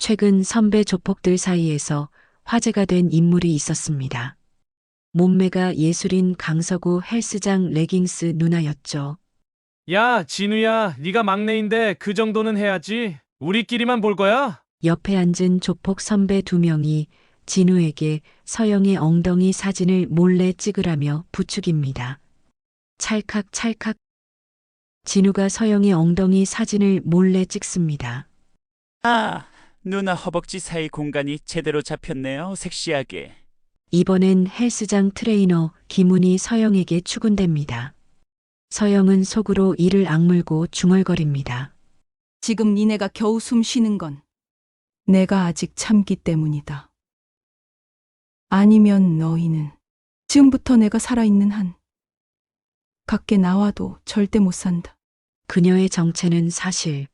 최근 선배 조폭들 사이에서 화제가 된 인물이 있었습니다. 몸매가 예술인 강서구 헬스장 레깅스 누나였죠. 야, 진우야, 네가 막내인데 그 정도는 해야지. 우리끼리만 볼 거야? 옆에 앉은 조폭 선배 두 명이 진우에게 서영의 엉덩이 사진을 몰래 찍으라며 부축입니다. 찰칵찰칵 진우가 서영의 엉덩이 사진을 몰래 찍습니다. 아, 누나 허벅지 사이 공간이 제대로 잡혔네요. 섹시하게. 이번엔 헬스장 트레이너 김훈이 서영에게 추근댑니다. 서영은 속으로 이를 악물고 중얼거립니다. 지금 니네가 겨우 숨 쉬는 건 내가 아직 참기 때문이다. 아니면 너희는 지금부터 내가 살아있는 한 밖에 나와도 절대 못 산다. 그녀의 정체는 사실.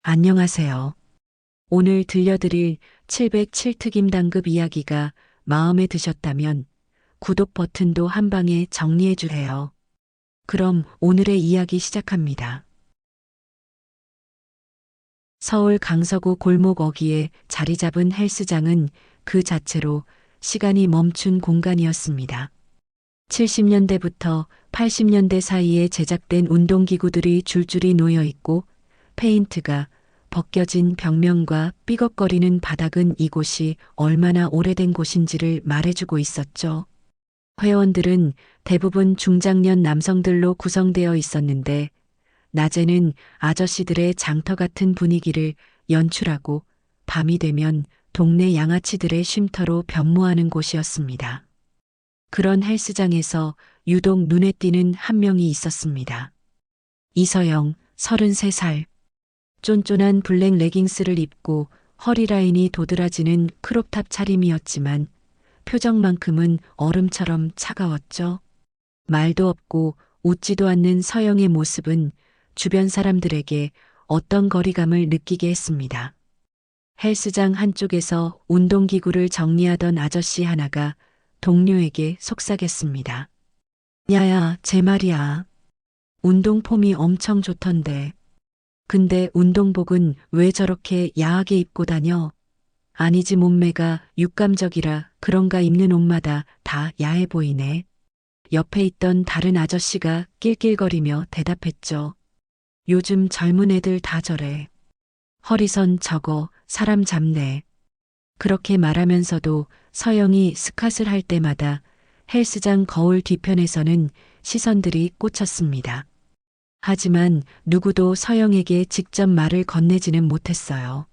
안녕하세요. 오늘 들려드릴 707특임 단급 이야기가 마음에 드셨다면 구독 버튼도 한 방에 정리해 주세요. 그럼 오늘의 이야기 시작합니다. 서울 강서구 골목 어귀에 자리 잡은 헬스장은 그 자체로 시간이 멈춘 공간이었습니다. 70년대부터 80년대 사이에 제작된 운동기구들이 줄줄이 놓여 있고 페인트가 벗겨진 벽면과 삐걱거리는 바닥은 이곳이 얼마나 오래된 곳인지를 말해주고 있었죠. 회원들은 대부분 중장년 남성들로 구성되어 있었는데 낮에는 아저씨들의 장터 같은 분위기를 연출하고 밤이 되면 동네 양아치들의 쉼터로 변모하는 곳이었습니다. 그런 헬스장에서 유독 눈에 띄는 한 명이 있었습니다. 이서영, 33살. 쫀쫀한 블랙 레깅스를 입고 허리 라인이 도드라지는 크롭탑 차림이었지만 표정만큼은 얼음처럼 차가웠죠. 말도 없고 웃지도 않는 서영의 모습은 주변 사람들에게 어떤 거리감을 느끼게 했습니다. 헬스장 한쪽에서 운동기구를 정리하던 아저씨 하나가 동료에게 속삭였습니다. 야야, 제 말이야. 운동 폼이 엄청 좋던데. 근데 운동복은 왜 저렇게 야하게 입고 다녀? 아니지 몸매가 육감적이라 그런가 입는 옷마다 다 야해 보이네. 옆에 있던 다른 아저씨가 낄낄거리며 대답했죠. 요즘 젊은 애들 다 저래. 허리선 저거 사람 잡네. 그렇게 말하면서도 서영이 스쿼트를 할 때마다 헬스장 거울 뒤편에서는 시선들이 꽂혔습니다. 하지만 누구도 서영에게 직접 말을 건네지는 못했어요.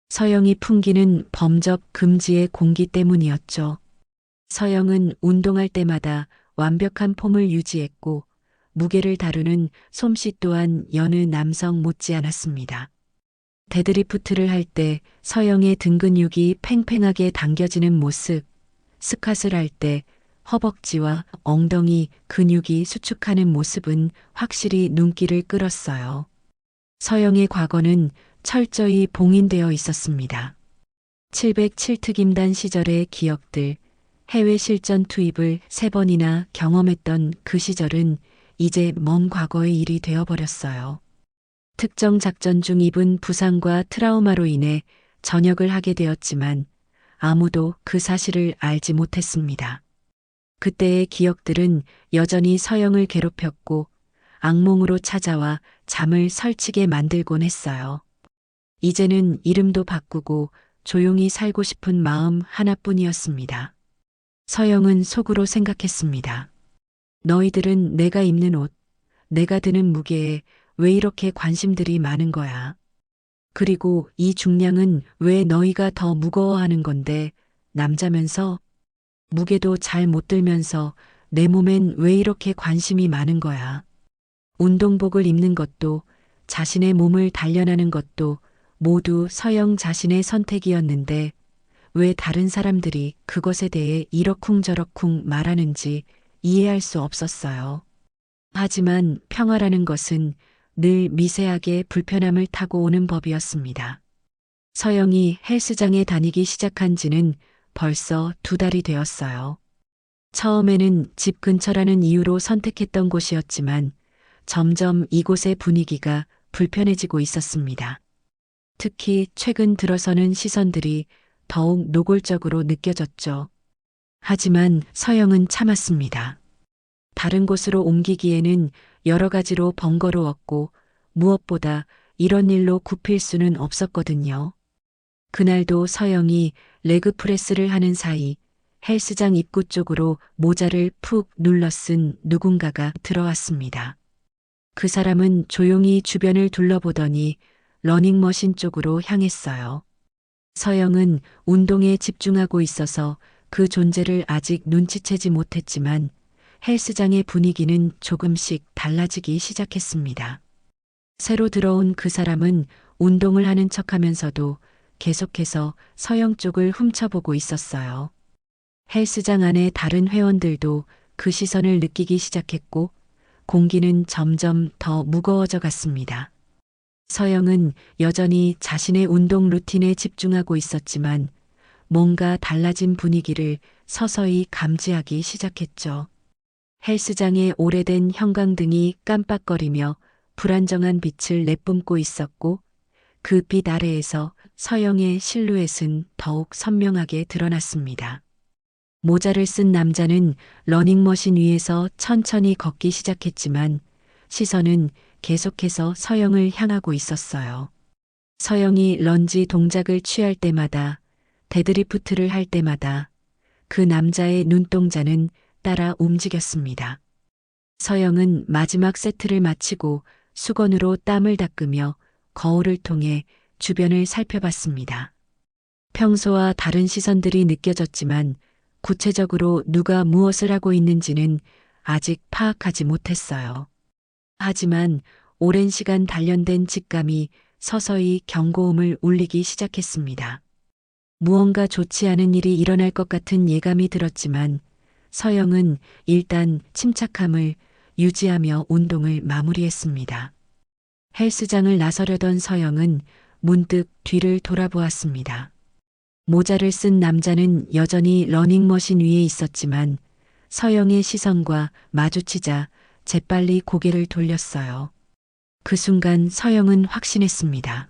서영이 풍기는 범접 금지의 공기 때문이었죠. 서영은 운동할 때마다 완벽한 폼을 유지했고 무게를 다루는 솜씨 또한 여느 남성 못지않았습니다. 데드리프트를 할 때 서영의 등 근육이 팽팽하게 당겨지는 모습, 스쿼트를 할 때 허벅지와 엉덩이 근육이 수축하는 모습은 확실히 눈길을 끌었어요. 서영의 과거는 철저히 봉인되어 있었습니다. 707특임단 시절의 기억들, 해외 실전 투입을 3번이나 경험했던 그 시절은 이제 먼 과거의 일이 되어버렸어요. 특정 작전 중 입은 부상과 트라우마로 인해 전역을 하게 되었지만 아무도 그 사실을 알지 못했습니다. 그때의 기억들은 여전히 서영을 괴롭혔고 악몽으로 찾아와 잠을 설치게 만들곤 했어요. 이제는 이름도 바꾸고 조용히 살고 싶은 마음 하나뿐이었습니다. 서영은 속으로 생각했습니다. 너희들은 내가 입는 옷, 내가 드는 무게에 왜 이렇게 관심들이 많은 거야? 그리고 이 중량은 왜 너희가 더 무거워하는 건데 남자면서 무게도 잘 못 들면서 내 몸엔 왜 이렇게 관심이 많은 거야? 운동복을 입는 것도 자신의 몸을 단련하는 것도 모두 서영 자신의 선택이었는데 왜 다른 사람들이 그것에 대해 이러쿵저러쿵 말하는지 이해할 수 없었어요. 하지만 평화라는 것은 늘 미세하게 불편함을 타고 오는 법이었습니다. 서영이 헬스장에 다니기 시작한 지는 벌써 2달이 되었어요. 처음에는 집 근처라는 이유로 선택했던 곳이었지만 점점 이곳의 분위기가 불편해지고 있었습니다. 특히 최근 들어서는 시선들이 더욱 노골적으로 느껴졌죠. 하지만 서영은 참았습니다. 다른 곳으로 옮기기에는 여러 가지로 번거로웠고 무엇보다 이런 일로 굽힐 수는 없었거든요. 그날도 서영이 레그프레스를 하는 사이 헬스장 입구 쪽으로 모자를 푹 눌러 쓴 누군가가 들어왔습니다. 그 사람은 조용히 주변을 둘러보더니 러닝머신 쪽으로 향했어요. 서영은 운동에 집중하고 있어서 그 존재를 아직 눈치채지 못했지만 헬스장의 분위기는 조금씩 달라지기 시작했습니다. 새로 들어온 그 사람은 운동을 하는 척하면서도 계속해서 서영 쪽을 훔쳐보고 있었어요. 헬스장 안의 다른 회원들도 그 시선을 느끼기 시작했고 공기는 점점 더 무거워져 갔습니다. 서영은 여전히 자신의 운동 루틴에 집중하고 있었지만 뭔가 달라진 분위기를 서서히 감지하기 시작했죠. 헬스장의 오래된 형광등이 깜빡거리며 불안정한 빛을 내뿜고 있었고 그 빛 아래에서 서영의 실루엣은 더욱 선명하게 드러났습니다. 모자를 쓴 남자는 러닝머신 위에서 천천히 걷기 시작했지만 시선은 계속해서 서영을 향하고 있었어요. 서영이 런지 동작을 취할 때마다 데드리프트를 할 때마다 그 남자의 눈동자는 따라 움직였습니다. 서영은 마지막 세트를 마치고 수건으로 땀을 닦으며 거울을 통해 주변을 살펴봤습니다. 평소와 다른 시선들이 느껴졌지만 구체적으로 누가 무엇을 하고 있는지는 아직 파악하지 못했어요. 하지만 오랜 시간 단련된 직감이 서서히 경고음을 울리기 시작했습니다. 무언가 좋지 않은 일이 일어날 것 같은 예감이 들었지만 서영은 일단 침착함을 유지하며 운동을 마무리했습니다. 헬스장을 나서려던 서영은 문득 뒤를 돌아보았습니다. 모자를 쓴 남자는 여전히 러닝머신 위에 있었지만 서영의 시선과 마주치자 재빨리 고개를 돌렸어요. 그 순간 서영은 확신했습니다.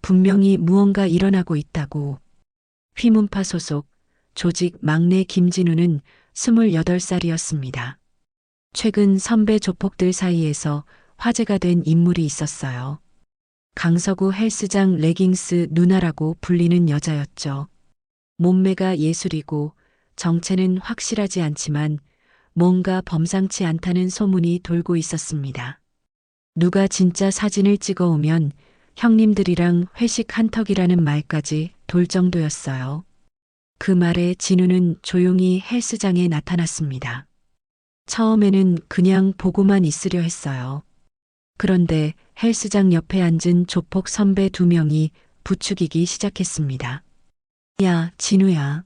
분명히 무언가 일어나고 있다고. 휘문파 소속 조직 막내 김진우는 28살이었습니다. 최근 선배 조폭들 사이에서 화제가 된 인물이 있었어요. 강서구 헬스장 레깅스 누나라고 불리는 여자였죠. 몸매가 예술이고 정체는 확실하지 않지만 뭔가 범상치 않다는 소문이 돌고 있었습니다. 누가 진짜 사진을 찍어오면 형님들이랑 회식 한턱이라는 말까지 돌 정도였어요. 그 말에 진우는 조용히 헬스장에 나타났습니다. 처음에는 그냥 보고만 있으려 했어요. 그런데 헬스장 옆에 앉은 조폭 선배 2명이 부추기기 시작했습니다. 야, 진우야.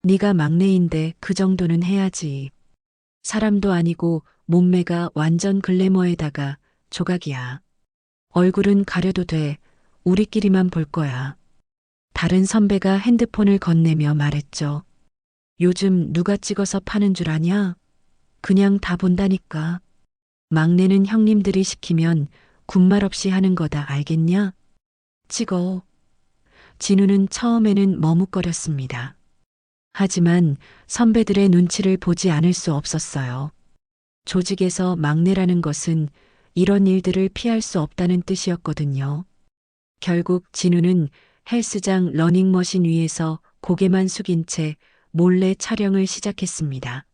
네가 막내인데 그 정도는 해야지. 사람도 아니고 몸매가 완전 글래머에다가 조각이야. 얼굴은 가려도 돼. 우리끼리만 볼 거야. 다른 선배가 핸드폰을 건네며 말했죠. 요즘 누가 찍어서 파는 줄 아냐? 그냥 다 본다니까. 막내는 형님들이 시키면 군말 없이 하는 거다 알겠냐? 찍어. 진우는 처음에는 머뭇거렸습니다. 하지만 선배들의 눈치를 보지 않을 수 없었어요. 조직에서 막내라는 것은 이런 일들을 피할 수 없다는 뜻이었거든요. 결국 진우는 헬스장 러닝머신 위에서 고개만 숙인 채 몰래 촬영을 시작했습니다.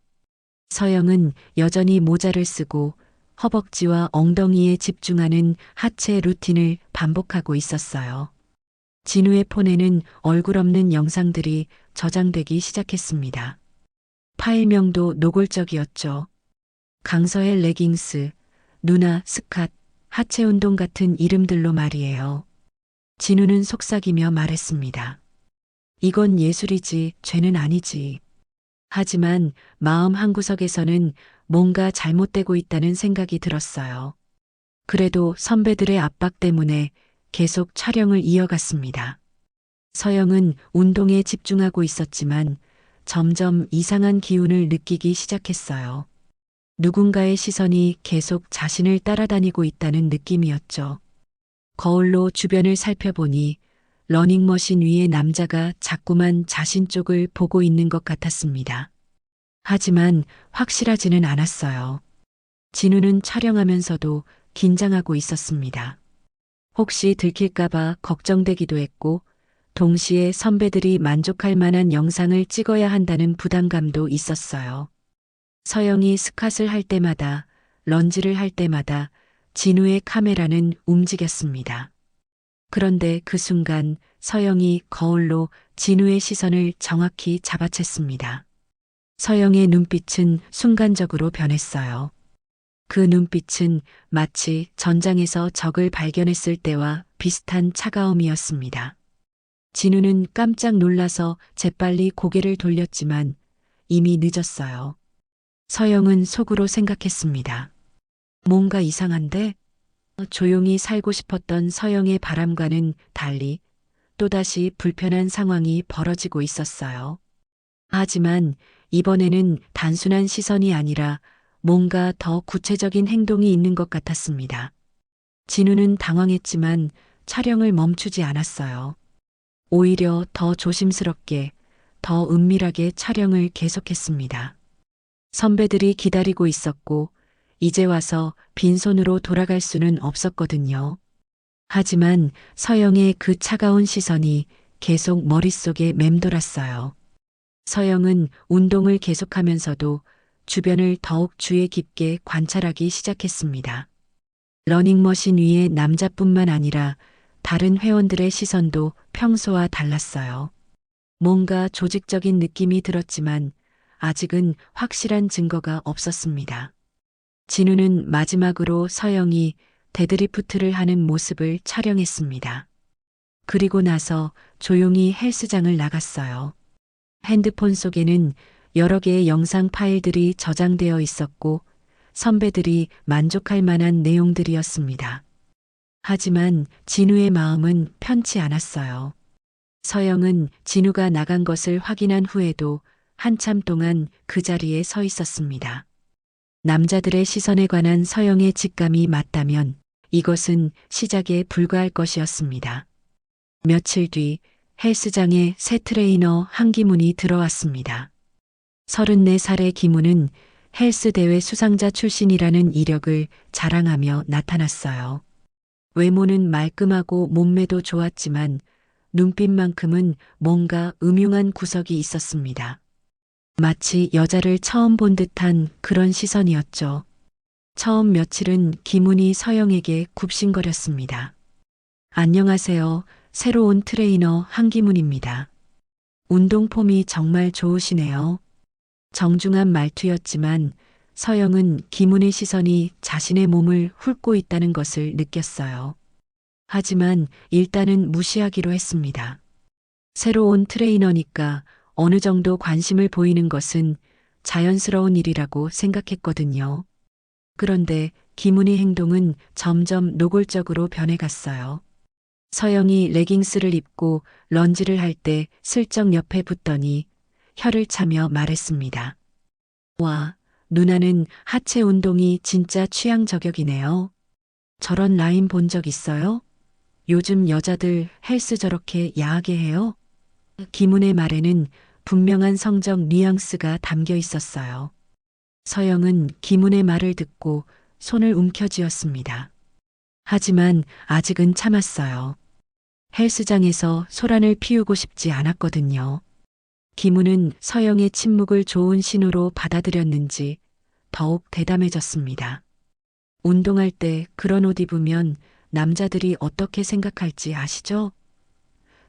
서영은 여전히 모자를 쓰고 허벅지와 엉덩이에 집중하는 하체 루틴을 반복하고 있었어요. 진우의 폰에는 얼굴 없는 영상들이 저장되기 시작했습니다. 파일명도 노골적이었죠. 강서의 레깅스, 누나 스캇, 하체 운동 같은 이름들로 말이에요. 진우는 속삭이며 말했습니다. 이건 예술이지, 죄는 아니지. 하지만 마음 한구석에서는 뭔가 잘못되고 있다는 생각이 들었어요. 그래도 선배들의 압박 때문에 계속 촬영을 이어갔습니다. 서영은 운동에 집중하고 있었지만 점점 이상한 기운을 느끼기 시작했어요. 누군가의 시선이 계속 자신을 따라다니고 있다는 느낌이었죠. 거울로 주변을 살펴보니 러닝머신 위에 남자가 자꾸만 자신 쪽을 보고 있는 것 같았습니다. 하지만 확실하지는 않았어요. 진우는 촬영하면서도 긴장하고 있었습니다. 혹시 들킬까봐 걱정되기도 했고, 동시에 선배들이 만족할 만한 영상을 찍어야 한다는 부담감도 있었어요. 서영이 스캇을 할 때마다, 런지를 할 때마다 진우의 카메라는 움직였습니다. 그런데 그 순간 서영이 거울로 진우의 시선을 정확히 잡아챘습니다. 서영의 눈빛은 순간적으로 변했어요. 그 눈빛은 마치 전장에서 적을 발견했을 때와 비슷한 차가움이었습니다. 진우는 깜짝 놀라서 재빨리 고개를 돌렸지만 이미 늦었어요. 서영은 속으로 생각했습니다. 뭔가 이상한데? 조용히 살고 싶었던 서영의 바람과는 달리 또다시 불편한 상황이 벌어지고 있었어요. 하지만 이번에는 단순한 시선이 아니라 뭔가 더 구체적인 행동이 있는 것 같았습니다. 진우는 당황했지만 촬영을 멈추지 않았어요. 오히려 더 조심스럽게, 더 은밀하게 촬영을 계속했습니다. 선배들이 기다리고 있었고, 이제 와서 빈손으로 돌아갈 수는 없었거든요. 하지만 서영의 그 차가운 시선이 계속 머릿속에 맴돌았어요. 서영은 운동을 계속하면서도 주변을 더욱 주의 깊게 관찰하기 시작했습니다. 러닝머신 위에 남자뿐만 아니라 다른 회원들의 시선도 평소와 달랐어요. 뭔가 조직적인 느낌이 들었지만 아직은 확실한 증거가 없었습니다. 진우는 마지막으로 서영이 데드리프트를 하는 모습을 촬영했습니다. 그리고 나서 조용히 헬스장을 나갔어요. 핸드폰 속에는 여러 개의 영상 파일들이 저장되어 있었고 선배들이 만족할 만한 내용들이었습니다. 하지만 진우의 마음은 편치 않았어요. 서영은 진우가 나간 것을 확인한 후에도 한참 동안 그 자리에 서 있었습니다. 남자들의 시선에 관한 서영의 직감이 맞다면 이것은 시작에 불과할 것이었습니다. 며칠 뒤 헬스장에 새 트레이너 한기문이 들어왔습니다. 34살의 기문은 헬스 대회 수상자 출신이라는 이력을 자랑하며 나타났어요. 외모는 말끔하고 몸매도 좋았지만 눈빛만큼은 뭔가 음흉한 구석이 있었습니다. 마치 여자를 처음 본 듯한 그런 시선이었죠. 처음 며칠은 기문이 서영에게 굽신거렸습니다. 안녕하세요. 새로 온 트레이너 한기문입니다. 운동 폼이 정말 좋으시네요. 정중한 말투였지만 서영은 기문의 시선이 자신의 몸을 훑고 있다는 것을 느꼈어요. 하지만 일단은 무시하기로 했습니다. 새로 온 트레이너니까 어느 정도 관심을 보이는 것은 자연스러운 일이라고 생각했거든요. 그런데 기문의 행동은 점점 노골적으로 변해갔어요. 서영이 레깅스를 입고 런지를 할 때 슬쩍 옆에 붙더니 혀를 차며 말했습니다. 와, 누나는 하체 운동이 진짜 취향 저격이네요. 저런 라인 본 적 있어요? 요즘 여자들 헬스 저렇게 야하게 해요? 기문의 말에는 분명한 성적 뉘앙스가 담겨 있었어요. 서영은 기문의 말을 듣고 손을 움켜쥐었습니다. 하지만 아직은 참았어요. 헬스장에서 소란을 피우고 싶지 않았거든요. 기문은 서영의 침묵을 좋은 신호로 받아들였는지 더욱 대담해졌습니다. 운동할 때 그런 옷 입으면 남자들이 어떻게 생각할지 아시죠?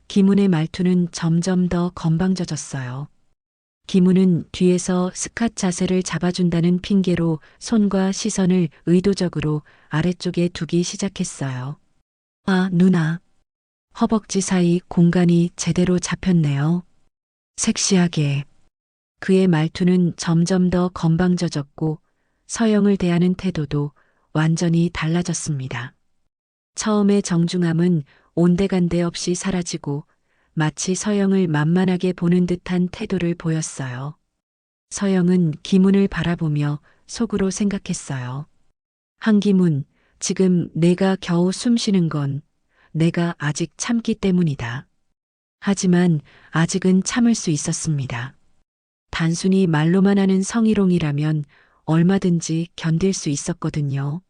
기문의 말투는 점점 더 건방져졌어요. 기문은 뒤에서 스캇 자세를 잡아준다는 핑계로 손과 시선을 의도적으로 아래쪽에 두기 시작했어요. 아, 누나. 허벅지 사이 공간이 제대로 잡혔네요. 섹시하게. 그의 말투는 점점 더 건방져졌고 서영을 대하는 태도도 완전히 달라졌습니다. 처음의 정중함은 온데간데 없이 사라지고 마치 서영을 만만하게 보는 듯한 태도를 보였어요. 서영은 기문을 바라보며 속으로 생각했어요. 한기문, 지금 내가 겨우 숨 쉬는 건 내가 아직 참기 때문이다. 하지만 아직은 참을 수 있었습니다. 단순히 말로만 하는 성희롱이라면 얼마든지 견딜 수 있었거든요.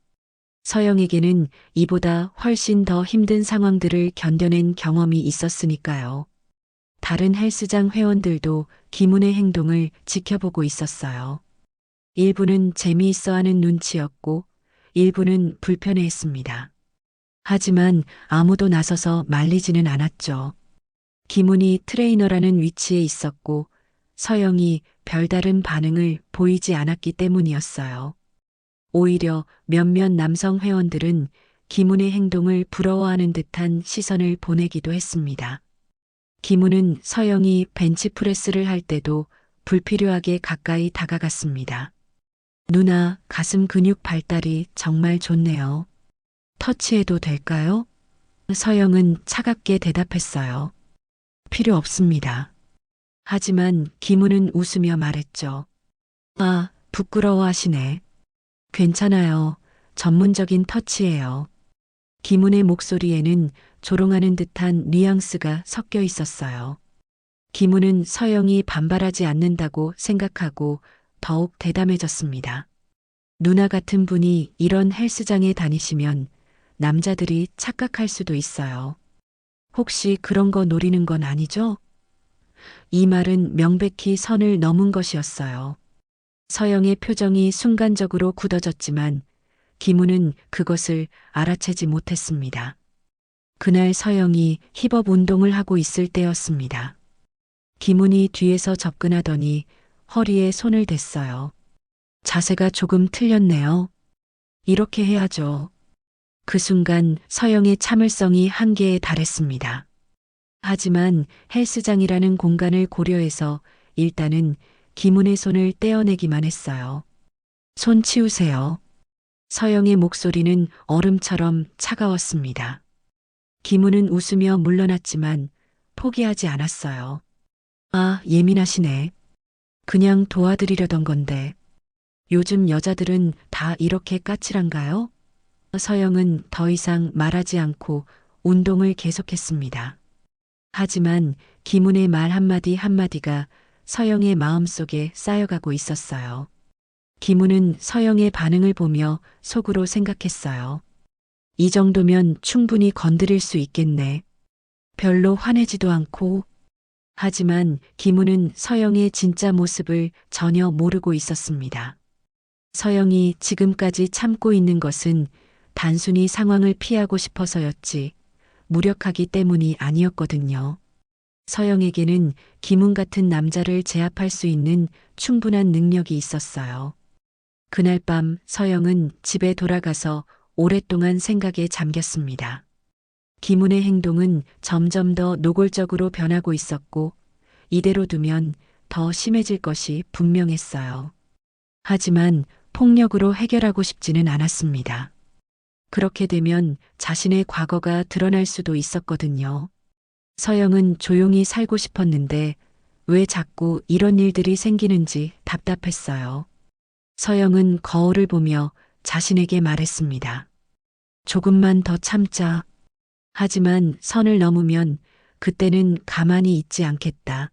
서영에게는 이보다 훨씬 더 힘든 상황들을 견뎌낸 경험이 있었으니까요. 다른 헬스장 회원들도 김훈의 행동을 지켜보고 있었어요. 일부는 재미있어하는 눈치였고 일부는 불편해했습니다. 하지만 아무도 나서서 말리지는 않았죠. 김훈이 트레이너라는 위치에 있었고 서영이 별다른 반응을 보이지 않았기 때문이었어요. 오히려 몇몇 남성 회원들은 김훈의 행동을 부러워하는 듯한 시선을 보내기도 했습니다. 김훈은 서영이 벤치프레스를 할 때도 불필요하게 가까이 다가갔습니다. 누나, 가슴 근육 발달이 정말 좋네요. 터치해도 될까요? 서영은 차갑게 대답했어요. 필요 없습니다. 하지만 김훈은 웃으며 말했죠. 아, 부끄러워하시네. 괜찮아요. 전문적인 터치예요. 김훈의 목소리에는 조롱하는 듯한 뉘앙스가 섞여 있었어요. 김훈은 서영이 반발하지 않는다고 생각하고 더욱 대담해졌습니다. 누나 같은 분이 이런 헬스장에 다니시면 남자들이 착각할 수도 있어요. 혹시 그런 거 노리는 건 아니죠? 이 말은 명백히 선을 넘은 것이었어요. 서영의 표정이 순간적으로 굳어졌지만 김훈은 그것을 알아채지 못했습니다. 그날 서영이 힙업 운동을 하고 있을 때였습니다. 김훈이 뒤에서 접근하더니 허리에 손을 댔어요. 자세가 조금 틀렸네요. 이렇게 해야죠. 그 순간 서영의 참을성이 한계에 달했습니다. 하지만 헬스장이라는 공간을 고려해서 일단은 김훈의 손을 떼어내기만 했어요. 손 치우세요. 서영의 목소리는 얼음처럼 차가웠습니다. 김훈은 웃으며 물러났지만 포기하지 않았어요. 아, 예민하시네. 그냥 도와드리려던 건데. 요즘 여자들은 다 이렇게 까칠한가요? 서영은 더 이상 말하지 않고 운동을 계속했습니다. 하지만 김훈의 말 한마디 한마디가 서영의 마음속에 쌓여가고 있었어요. 김훈은 서영의 반응을 보며 속으로 생각했어요. 이 정도면 충분히 건드릴 수 있겠네. 별로 화내지도 않고. 하지만 김훈은 서영의 진짜 모습을 전혀 모르고 있었습니다. 서영이 지금까지 참고 있는 것은 단순히 상황을 피하고 싶어서였지 무력하기 때문이 아니었거든요. 서영에게는 김훈 같은 남자를 제압할 수 있는 충분한 능력이 있었어요. 그날 밤 서영은 집에 돌아가서 오랫동안 생각에 잠겼습니다. 김훈의 행동은 점점 더 노골적으로 변하고 있었고 이대로 두면 더 심해질 것이 분명했어요. 하지만 폭력으로 해결하고 싶지는 않았습니다. 그렇게 되면 자신의 과거가 드러날 수도 있었거든요. 서영은 조용히 살고 싶었는데 왜 자꾸 이런 일들이 생기는지 답답했어요. 서영은 거울을 보며 자신에게 말했습니다. 조금만 더 참자. 하지만 선을 넘으면 그때는 가만히 있지 않겠다.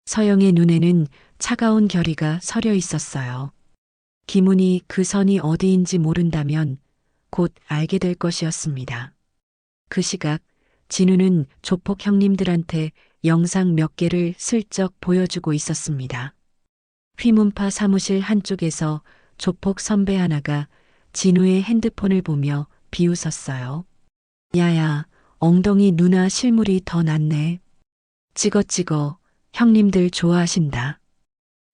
서영의 눈에는 차가운 결의가 서려 있었어요. 김훈이 그 선이 어디인지 모른다면 곧 알게 될 것이었습니다. 그 시각 진우는 조폭 형님들한테 영상 몇 개를 슬쩍 보여주고 있었습니다. 휘문파 사무실 한쪽에서 조폭 선배 하나가 진우의 핸드폰을 보며 비웃었어요. 야야, 엉덩이 누나 실물이 더 낫네. 찍어, 형님들 좋아하신다.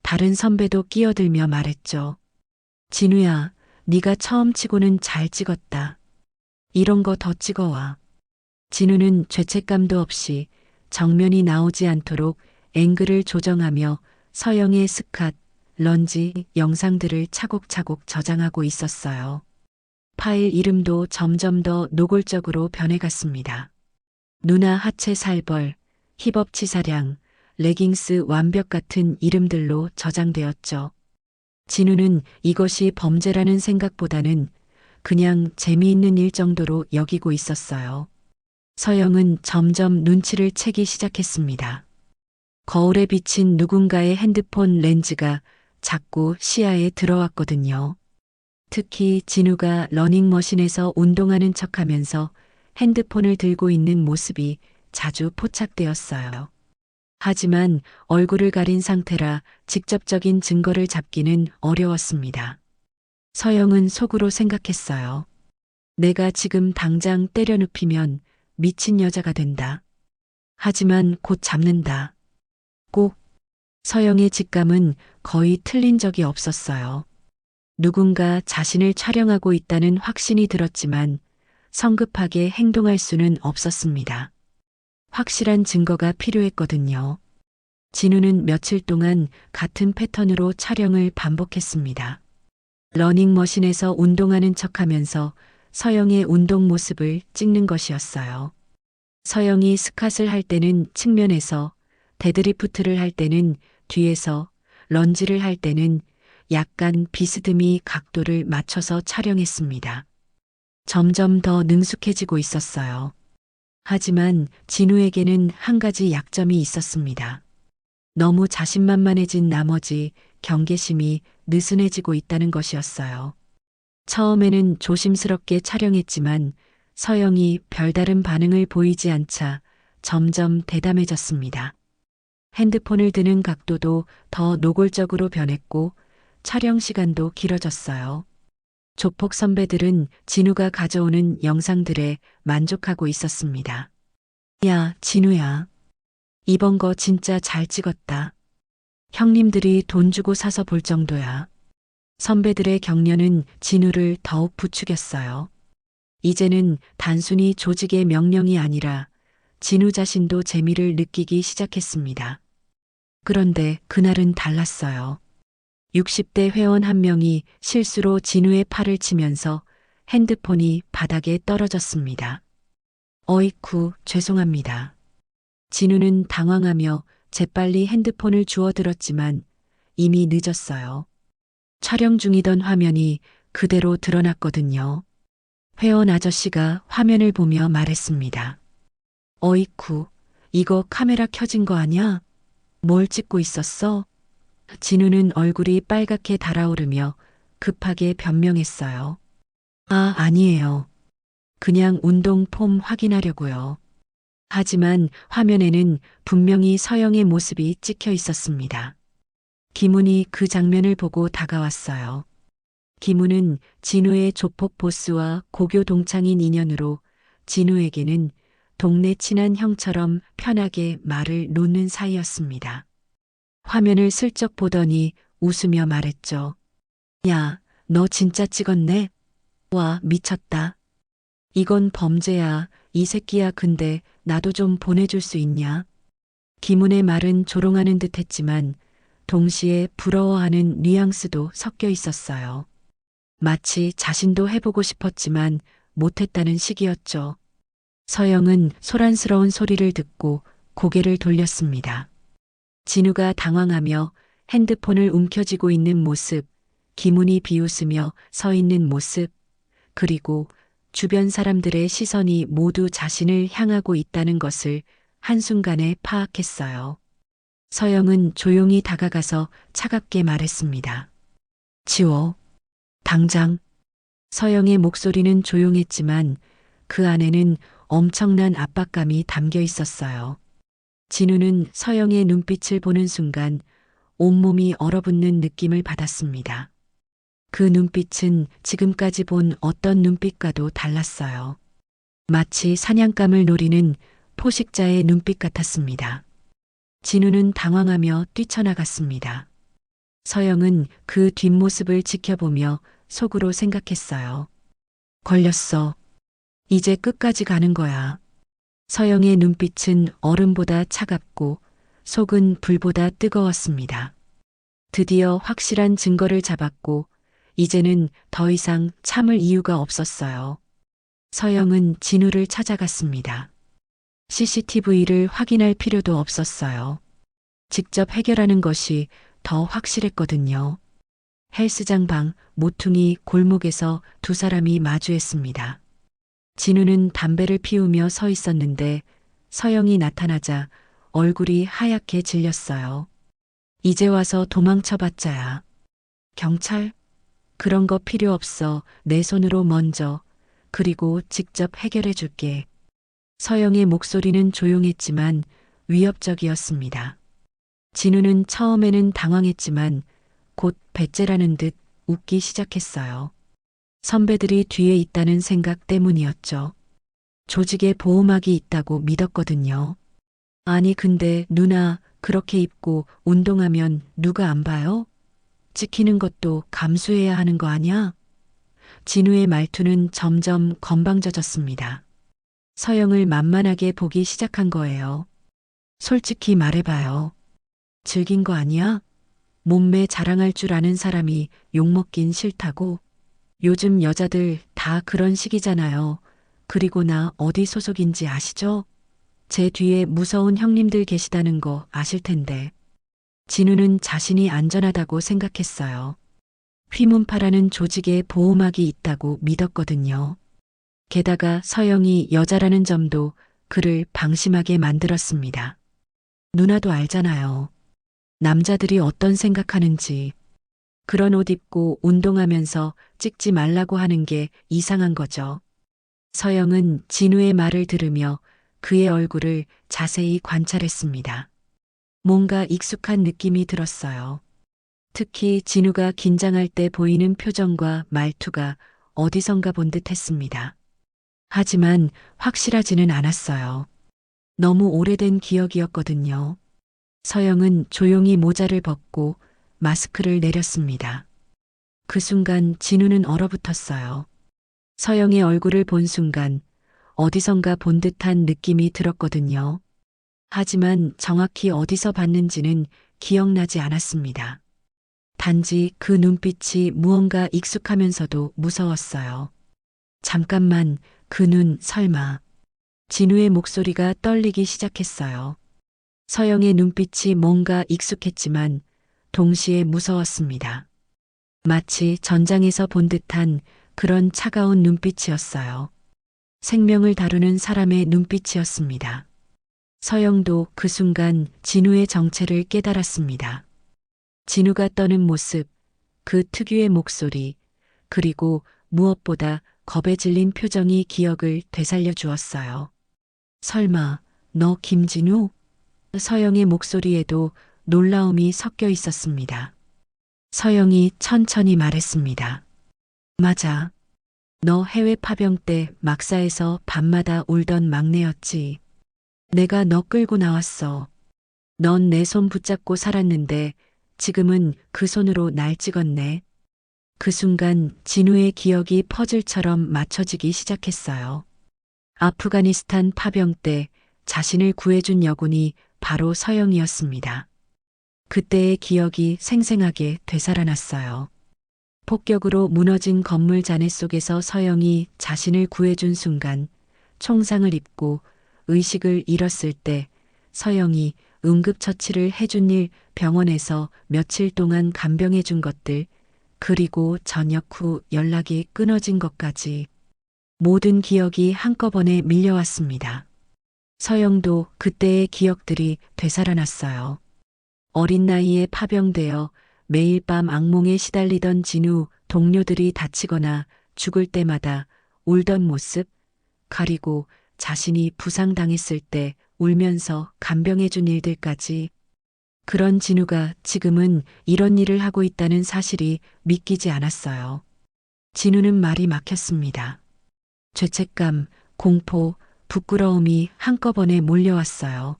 다른 선배도 끼어들며 말했죠. 진우야, 네가 처음 치고는 잘 찍었다. 이런 거 더 찍어와. 진우는 죄책감도 없이 정면이 나오지 않도록 앵글을 조정하며 서영의 스캇, 런지 영상들을 차곡차곡 저장하고 있었어요. 파일 이름도 점점 더 노골적으로 변해갔습니다. 누나 하체 살벌, 힙업 치사량, 레깅스 완벽 같은 이름들로 저장되었죠. 진우는 이것이 범죄라는 생각보다는 그냥 재미있는 일 정도로 여기고 있었어요. 서영은 점점 눈치를 채기 시작했습니다. 거울에 비친 누군가의 핸드폰 렌즈가 자꾸 시야에 들어왔거든요. 특히 진우가 러닝머신에서 운동하는 척하면서 핸드폰을 들고 있는 모습이 자주 포착되었어요. 하지만 얼굴을 가린 상태라 직접적인 증거를 잡기는 어려웠습니다. 서영은 속으로 생각했어요. 내가 지금 당장 때려 눕히면 미친 여자가 된다. 하지만 곧 잡는다. 꼭. 서영의 직감은 거의 틀린 적이 없었어요. 누군가 자신을 촬영하고 있다는 확신이 들었지만 성급하게 행동할 수는 없었습니다. 확실한 증거가 필요했거든요. 진우는 며칠 동안 같은 패턴으로 촬영을 반복했습니다. 러닝머신에서 운동하는 척하면서 서영의 운동 모습을 찍는 것이었어요. 서영이 스캇을 할 때는 측면에서, 데드리프트를 할 때는 뒤에서, 런지를 할 때는 약간 비스듬히 각도를 맞춰서 촬영했습니다. 점점 더 능숙해지고 있었어요. 하지만 진우에게는 한 가지 약점이 있었습니다. 너무 자신만만해진 나머지 경계심이 느슨해지고 있다는 것이었어요. 처음에는 조심스럽게 촬영했지만 서영이 별다른 반응을 보이지 않자 점점 대담해졌습니다. 핸드폰을 드는 각도도 더 노골적으로 변했고 촬영 시간도 길어졌어요. 조폭 선배들은 진우가 가져오는 영상들에 만족하고 있었습니다. 야, 진우야. 이번 거 진짜 잘 찍었다. 형님들이 돈 주고 사서 볼 정도야. 선배들의 격려는 진우를 더욱 부추겼어요. 이제는 단순히 조직의 명령이 아니라 진우 자신도 재미를 느끼기 시작했습니다. 그런데 그날은 달랐어요. 60대 회원 한 명이 실수로 진우의 팔을 치면서 핸드폰이 바닥에 떨어졌습니다. 어이쿠, 죄송합니다. 진우는 당황하며 재빨리 핸드폰을 주워들었지만 이미 늦었어요. 촬영 중이던 화면이 그대로 드러났거든요. 회원 아저씨가 화면을 보며 말했습니다. 어이쿠, 이거 카메라 켜진 거 아냐? 뭘 찍고 있었어? 진우는 얼굴이 빨갛게 달아오르며 급하게 변명했어요. 아, 아니에요. 그냥 운동 폼 확인하려고요. 하지만 화면에는 분명히 서영의 모습이 찍혀 있었습니다. 김훈이 그 장면을 보고 다가왔어요. 김훈은 진우의 조폭 보스와 고교 동창인 인연으로 진우에게는 동네 친한 형처럼 편하게 말을 놓는 사이였습니다. 화면을 슬쩍 보더니 웃으며 말했죠. 야, 너 진짜 찍었네? 와, 미쳤다. 이건 범죄야. 이 새끼야. 근데 나도 좀 보내줄 수 있냐? 김훈의 말은 조롱하는 듯 했지만 동시에 부러워하는 뉘앙스도 섞여 있었어요. 마치 자신도 해보고 싶었지만 못했다는 식이었죠. 서영은 소란스러운 소리를 듣고 고개를 돌렸습니다. 진우가 당황하며 핸드폰을 움켜쥐고 있는 모습, 김훈이 비웃으며 서 있는 모습, 그리고 주변 사람들의 시선이 모두 자신을 향하고 있다는 것을 한순간에 파악했어요. 서영은 조용히 다가가서 차갑게 말했습니다. 지워. 당장. 서영의 목소리는 조용했지만 그 안에는 엄청난 압박감이 담겨 있었어요. 진우는 서영의 눈빛을 보는 순간 온몸이 얼어붙는 느낌을 받았습니다. 그 눈빛은 지금까지 본 어떤 눈빛과도 달랐어요. 마치 사냥감을 노리는 포식자의 눈빛 같았습니다. 진우는 당황하며 뛰쳐나갔습니다. 서영은 그 뒷모습을 지켜보며 속으로 생각했어요. 걸렸어. 이제 끝까지 가는 거야. 서영의 눈빛은 얼음보다 차갑고 속은 불보다 뜨거웠습니다. 드디어 확실한 증거를 잡았고 이제는 더 이상 참을 이유가 없었어요. 서영은 진우를 찾아갔습니다. CCTV를 확인할 필요도 없었어요. 직접 해결하는 것이 더 확실했거든요. 헬스장 방 모퉁이 골목에서 두 사람이 마주했습니다. 진우는 담배를 피우며 서 있었는데 서영이 나타나자 얼굴이 하얗게 질렸어요. 이제 와서 도망쳐봤자야. 경찰? 그런 거 필요 없어. 내 손으로 먼저. 그리고 직접 해결해 줄게. 서영의 목소리는 조용했지만 위협적이었습니다. 진우는 처음에는 당황했지만 곧 배째라는 듯 웃기 시작했어요. 선배들이 뒤에 있다는 생각 때문이었죠. 조직에 보호막이 있다고 믿었거든요. 아니 근데 누나 그렇게 입고 운동하면 누가 안 봐요? 찍히는 것도 감수해야 하는 거 아니야? 진우의 말투는 점점 건방져졌습니다. 서영을 만만하게 보기 시작한 거예요. 솔직히 말해봐요. 즐긴 거 아니야? 몸매 자랑할 줄 아는 사람이 욕먹긴 싫다고? 요즘 여자들 다 그런 식이잖아요. 그리고 나 어디 소속인지 아시죠? 제 뒤에 무서운 형님들 계시다는 거 아실 텐데. 진우는 자신이 안전하다고 생각했어요. 휘문파라는 조직에 보호막이 있다고 믿었거든요. 게다가 서영이 여자라는 점도 그를 방심하게 만들었습니다. 누나도 알잖아요. 남자들이 어떤 생각하는지. 그런 옷 입고 운동하면서 찍지 말라고 하는 게 이상한 거죠. 서영은 진우의 말을 들으며 그의 얼굴을 자세히 관찰했습니다. 뭔가 익숙한 느낌이 들었어요. 특히 진우가 긴장할 때 보이는 표정과 말투가 어디선가 본 듯 했습니다. 하지만 확실하지는 않았어요. 너무 오래된 기억이었거든요. 서영은 조용히 모자를 벗고 마스크를 내렸습니다. 그 순간 진우는 얼어붙었어요. 서영의 얼굴을 본 순간 어디선가 본 듯한 느낌이 들었거든요. 하지만 정확히 어디서 봤는지는 기억나지 않았습니다. 단지 그 눈빛이 무언가 익숙하면서도 무서웠어요. 잠깐만, 그 눈 설마. 진우의 목소리가 떨리기 시작했어요. 서영의 눈빛이 뭔가 익숙했지만 동시에 무서웠습니다. 마치 전장에서 본 듯한 그런 차가운 눈빛이었어요. 생명을 다루는 사람의 눈빛이었습니다. 서영도 그 순간 진우의 정체를 깨달았습니다. 진우가 떠는 모습, 그 특유의 목소리, 그리고 무엇보다 겁에 질린 표정이 기억을 되살려 주었어요. 설마, 너 김진우? 서영의 목소리에도 놀라움이 섞여 있었습니다. 서영이 천천히 말했습니다. 맞아. 너 해외 파병 때 막사에서 밤마다 울던 막내였지. 내가 너 끌고 나왔어. 넌 내 손 붙잡고 살았는데 지금은 그 손으로 날 찍었네. 그 순간 진우의 기억이 퍼즐처럼 맞춰지기 시작했어요. 아프가니스탄 파병 때 자신을 구해준 여군이 바로 서영이었습니다. 그때의 기억이 생생하게 되살아났어요. 폭격으로 무너진 건물 잔해 속에서 서영이 자신을 구해준 순간 총상을 입고 의식을 잃었을 때 서영이 응급처치를 해준 일, 병원에서 며칠 동안 간병해 준 것들, 그리고 저녁 후 연락이 끊어진 것까지 모든 기억이 한꺼번에 밀려왔습니다. 서영도 그때의 기억들이 되살아났어요. 어린 나이에 파병되어 매일 밤 악몽에 시달리던 진우, 동료들이 다치거나 죽을 때마다 울던 모습, 그리고 자신이 부상당했을 때 울면서 간병해준 일들까지. 그런 진우가 지금은 이런 일을 하고 있다는 사실이 믿기지 않았어요. 진우는 말이 막혔습니다. 죄책감, 공포, 부끄러움이 한꺼번에 몰려왔어요.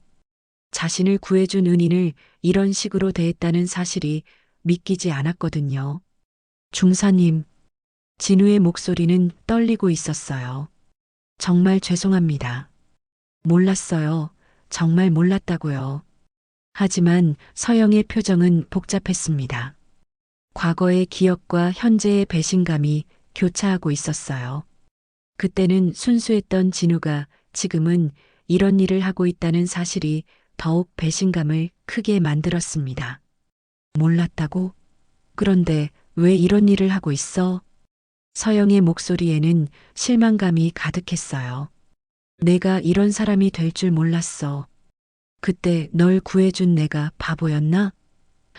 자신을 구해준 은인을 이런 식으로 대했다는 사실이 믿기지 않았거든요. 중사님, 진우의 목소리는 떨리고 있었어요. 정말 죄송합니다. 몰랐어요. 정말 몰랐다고요. 하지만 서영의 표정은 복잡했습니다. 과거의 기억과 현재의 배신감이 교차하고 있었어요. 그때는 순수했던 진우가 지금은 이런 일을 하고 있다는 사실이 더욱 배신감을 크게 만들었습니다. 몰랐다고? 그런데 왜 이런 일을 하고 있어? 서영의 목소리에는 실망감이 가득했어요. 내가 이런 사람이 될 줄 몰랐어. 그때 널 구해준 내가 바보였나?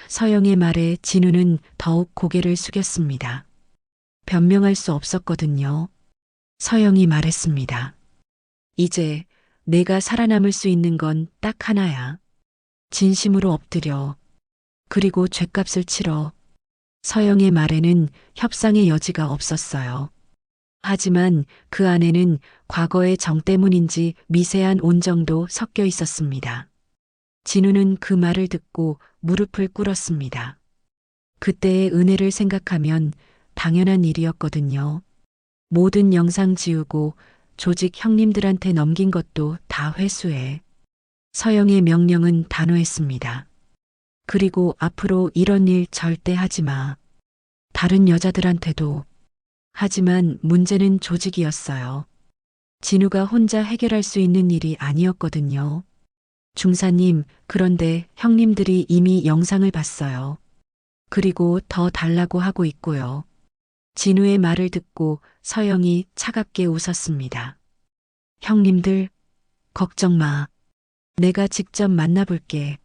서영의 말에 진우는 더욱 고개를 숙였습니다. 변명할 수 없었거든요. 서영이 말했습니다. 이제 내가 살아남을 수 있는 건 딱 하나야. 진심으로 엎드려. 그리고 죗값을 치러. 서영의 말에는 협상의 여지가 없었어요. 하지만 그 안에는 과거의 정 때문인지 미세한 온정도 섞여 있었습니다. 진우는 그 말을 듣고 무릎을 꿇었습니다. 그때의 은혜를 생각하면 당연한 일이었거든요. 모든 영상 지우고 조직 형님들한테 넘긴 것도 다 회수해. 서영의 명령은 단호했습니다. 그리고 앞으로 이런 일 절대 하지 마. 다른 여자들한테도. 하지만 문제는 조직이었어요. 진우가 혼자 해결할 수 있는 일이 아니었거든요. 중사님, 그런데 형님들이 이미 영상을 봤어요. 그리고 더 달라고 하고 있고요. 진우의 말을 듣고 서영이 차갑게 웃었습니다. 형님들, 걱정 마. 내가 직접 만나볼게.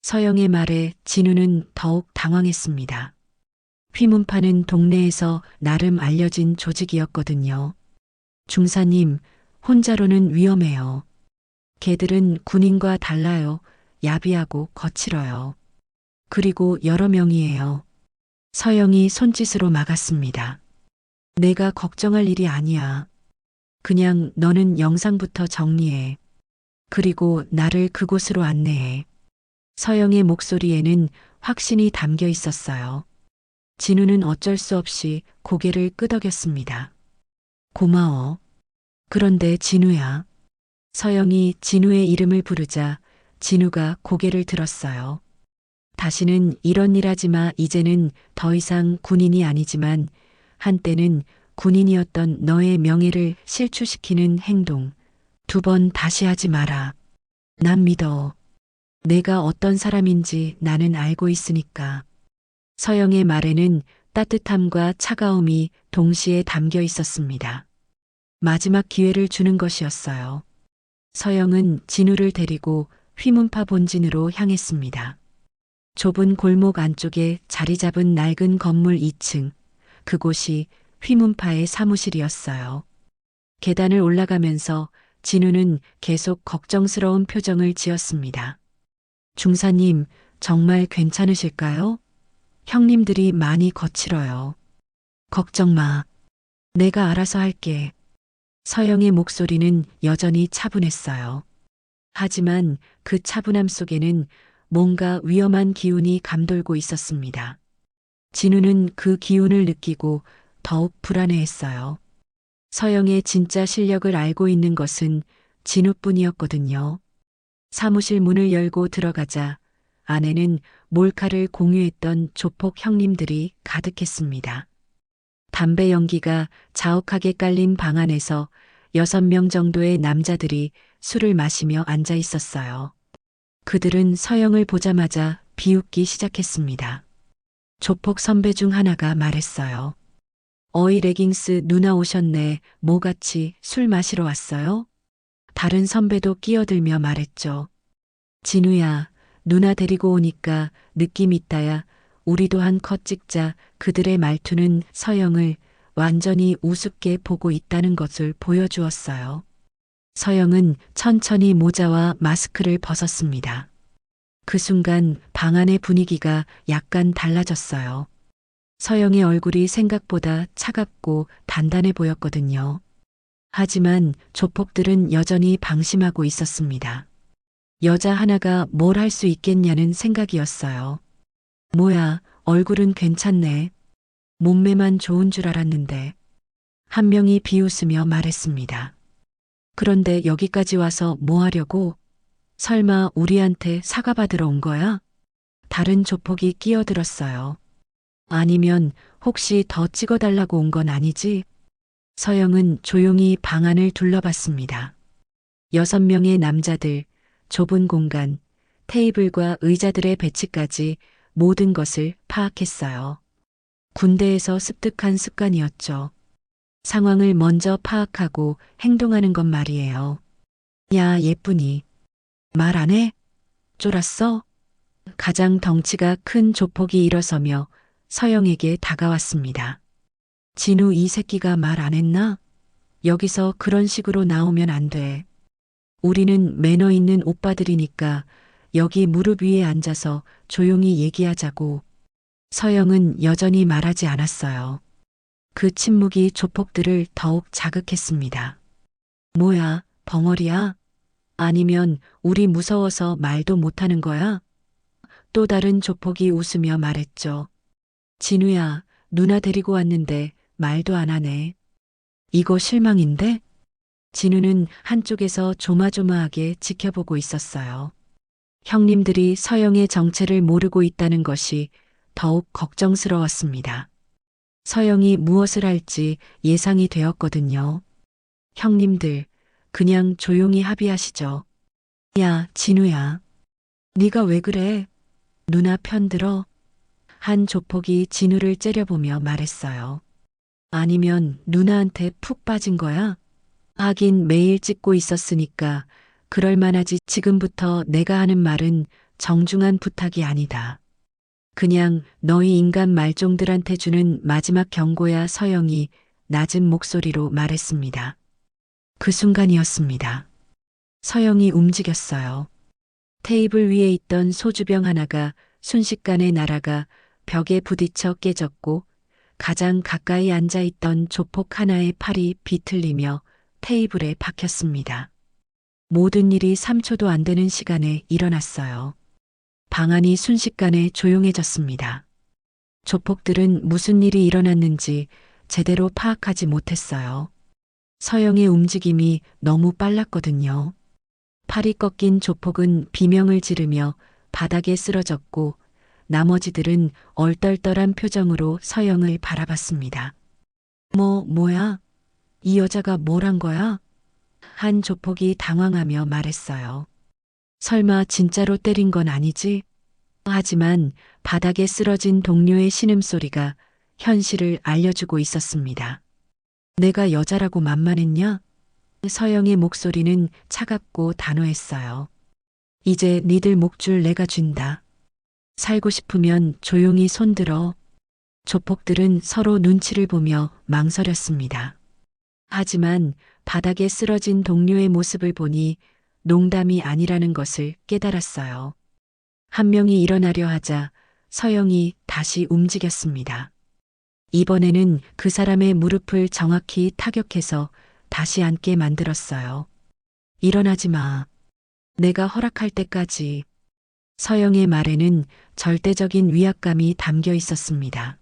서영의 말에 진우는 더욱 당황했습니다. 휘문파는 동네에서 나름 알려진 조직이었거든요. 중사님, 혼자로는 위험해요. 걔들은 군인과 달라요. 야비하고 거칠어요. 그리고 여러 명이에요. 서영이 손짓으로 막았습니다. 내가 걱정할 일이 아니야. 그냥 너는 영상부터 정리해. 그리고 나를 그곳으로 안내해. 서영의 목소리에는 확신이 담겨 있었어요. 진우는 어쩔 수 없이 고개를 끄덕였습니다. 고마워. 그런데 진우야. 서영이 진우의 이름을 부르자 진우가 고개를 들었어요. 다시는 이런 일 하지 마. 이제는 더 이상 군인이 아니지만 한때는 군인이었던 너의 명예를 실추시키는 행동. 2번 다시 하지 마라. 난 믿어. 내가 어떤 사람인지 나는 알고 있으니까. 서영의 말에는 따뜻함과 차가움이 동시에 담겨 있었습니다. 마지막 기회를 주는 것이었어요. 서영은 진우를 데리고 휘문파 본진으로 향했습니다. 좁은 골목 안쪽에 자리 잡은 낡은 건물 2층, 그곳이 휘문파의 사무실이었어요. 계단을 올라가면서 진우는 계속 걱정스러운 표정을 지었습니다. 중사님, 정말 괜찮으실까요? 형님들이 많이 거칠어요. 걱정 마. 내가 알아서 할게. 서영의 목소리는 여전히 차분했어요. 하지만 그 차분함 속에는 뭔가 위험한 기운이 감돌고 있었습니다. 진우는 그 기운을 느끼고 더욱 불안해했어요. 서영의 진짜 실력을 알고 있는 것은 진우뿐이었거든요. 사무실 문을 열고 들어가자 안에는 몰카를 공유했던 조폭 형님들이 가득했습니다. 담배 연기가 자욱하게 깔린 방 안에서 6명 정도의 남자들이 술을 마시며 앉아 있었어요. 그들은 서영을 보자마자 비웃기 시작했습니다. 조폭 선배 중 하나가 말했어요. 어이 레깅스 누나 오셨네. 뭐 같이 술 마시러 왔어요? 다른 선배도 끼어들며 말했죠. 진우야, 누나 데리고 오니까 느낌 있다야. 우리도 한 컷 찍자. 그들의 말투는 서영을 완전히 우습게 보고 있다는 것을 보여주었어요. 서영은 천천히 모자와 마스크를 벗었습니다. 그 순간 방 안의 분위기가 약간 달라졌어요. 서영의 얼굴이 생각보다 차갑고 단단해 보였거든요. 하지만 조폭들은 여전히 방심하고 있었습니다. 여자 하나가 뭘 할 수 있겠냐는 생각이었어요. 뭐야, 얼굴은 괜찮네. 몸매만 좋은 줄 알았는데. 한 명이 비웃으며 말했습니다. 그런데 여기까지 와서 뭐 하려고? 설마 우리한테 사과받으러 온 거야? 다른 조폭이 끼어들었어요. 아니면 혹시 더 찍어달라고 온 건 아니지? 서영은 조용히 방 안을 둘러봤습니다. 6명의 남자들, 좁은 공간, 테이블과 의자들의 배치까지 모든 것을 파악했어요. 군대에서 습득한 습관이었죠. 상황을 먼저 파악하고 행동하는 것 말이에요. 야, 예쁘니. 말 안 해? 쫄았어? 가장 덩치가 큰 조폭이 일어서며 서영에게 다가왔습니다. 진우 이 새끼가 말 안 했나? 여기서 그런 식으로 나오면 안 돼. 우리는 매너 있는 오빠들이니까 여기 무릎 위에 앉아서 조용히 얘기하자고. 서영은 여전히 말하지 않았어요. 그 침묵이 조폭들을 더욱 자극했습니다. 뭐야, 벙어리야? 아니면 우리 무서워서 말도 못하는 거야? 또 다른 조폭이 웃으며 말했죠. 진우야, 누나 데리고 왔는데 말도 안 하네. 이거 실망인데? 진우는 한쪽에서 조마조마하게 지켜보고 있었어요. 형님들이 서영의 정체를 모르고 있다는 것이 더욱 걱정스러웠습니다. 서영이 무엇을 할지 예상이 되었거든요. 형님들, 그냥 조용히 합의하시죠. 야, 진우야. 네가 왜 그래? 누나 편들어? 한 조폭이 진우를 째려보며 말했어요. 아니면 누나한테 푹 빠진 거야? 하긴 매일 찍고 있었으니까 그럴 만하지. 지금부터 내가 하는 말은 정중한 부탁이 아니다. 그냥 너희 인간 말종들한테 주는 마지막 경고야. 서영이 낮은 목소리로 말했습니다. 그 순간이었습니다. 서영이 움직였어요. 테이블 위에 있던 소주병 하나가 순식간에 날아가 벽에 부딪혀 깨졌고 가장 가까이 앉아 있던 조폭 하나의 팔이 비틀리며 테이블에 박혔습니다. 모든 일이 3초도 안 되는 시간에 일어났어요. 방 안이 순식간에 조용해졌습니다. 조폭들은 무슨 일이 일어났는지 제대로 파악하지 못했어요. 서영의 움직임이 너무 빨랐거든요. 팔이 꺾인 조폭은 비명을 지르며 바닥에 쓰러졌고 나머지들은 얼떨떨한 표정으로 서영을 바라봤습니다. 뭐야? 이 여자가 뭘 한 거야? 한 조폭이 당황하며 말했어요. 설마 진짜로 때린 건 아니지? 하지만 바닥에 쓰러진 동료의 신음소리가 현실을 알려주고 있었습니다. 내가 여자라고 만만했냐? 서영의 목소리는 차갑고 단호했어요. 이제 니들 목줄 내가 준다. 살고 싶으면 조용히 손들어. 조폭들은 서로 눈치를 보며 망설였습니다. 하지만 바닥에 쓰러진 동료의 모습을 보니 농담이 아니라는 것을 깨달았어요. 한 명이 일어나려 하자 서영이 다시 움직였습니다. 이번에는 그 사람의 무릎을 정확히 타격해서 다시 앉게 만들었어요. 일어나지 마. 내가 허락할 때까지. 서영의 말에는 절대적인 위압감이 담겨 있었습니다.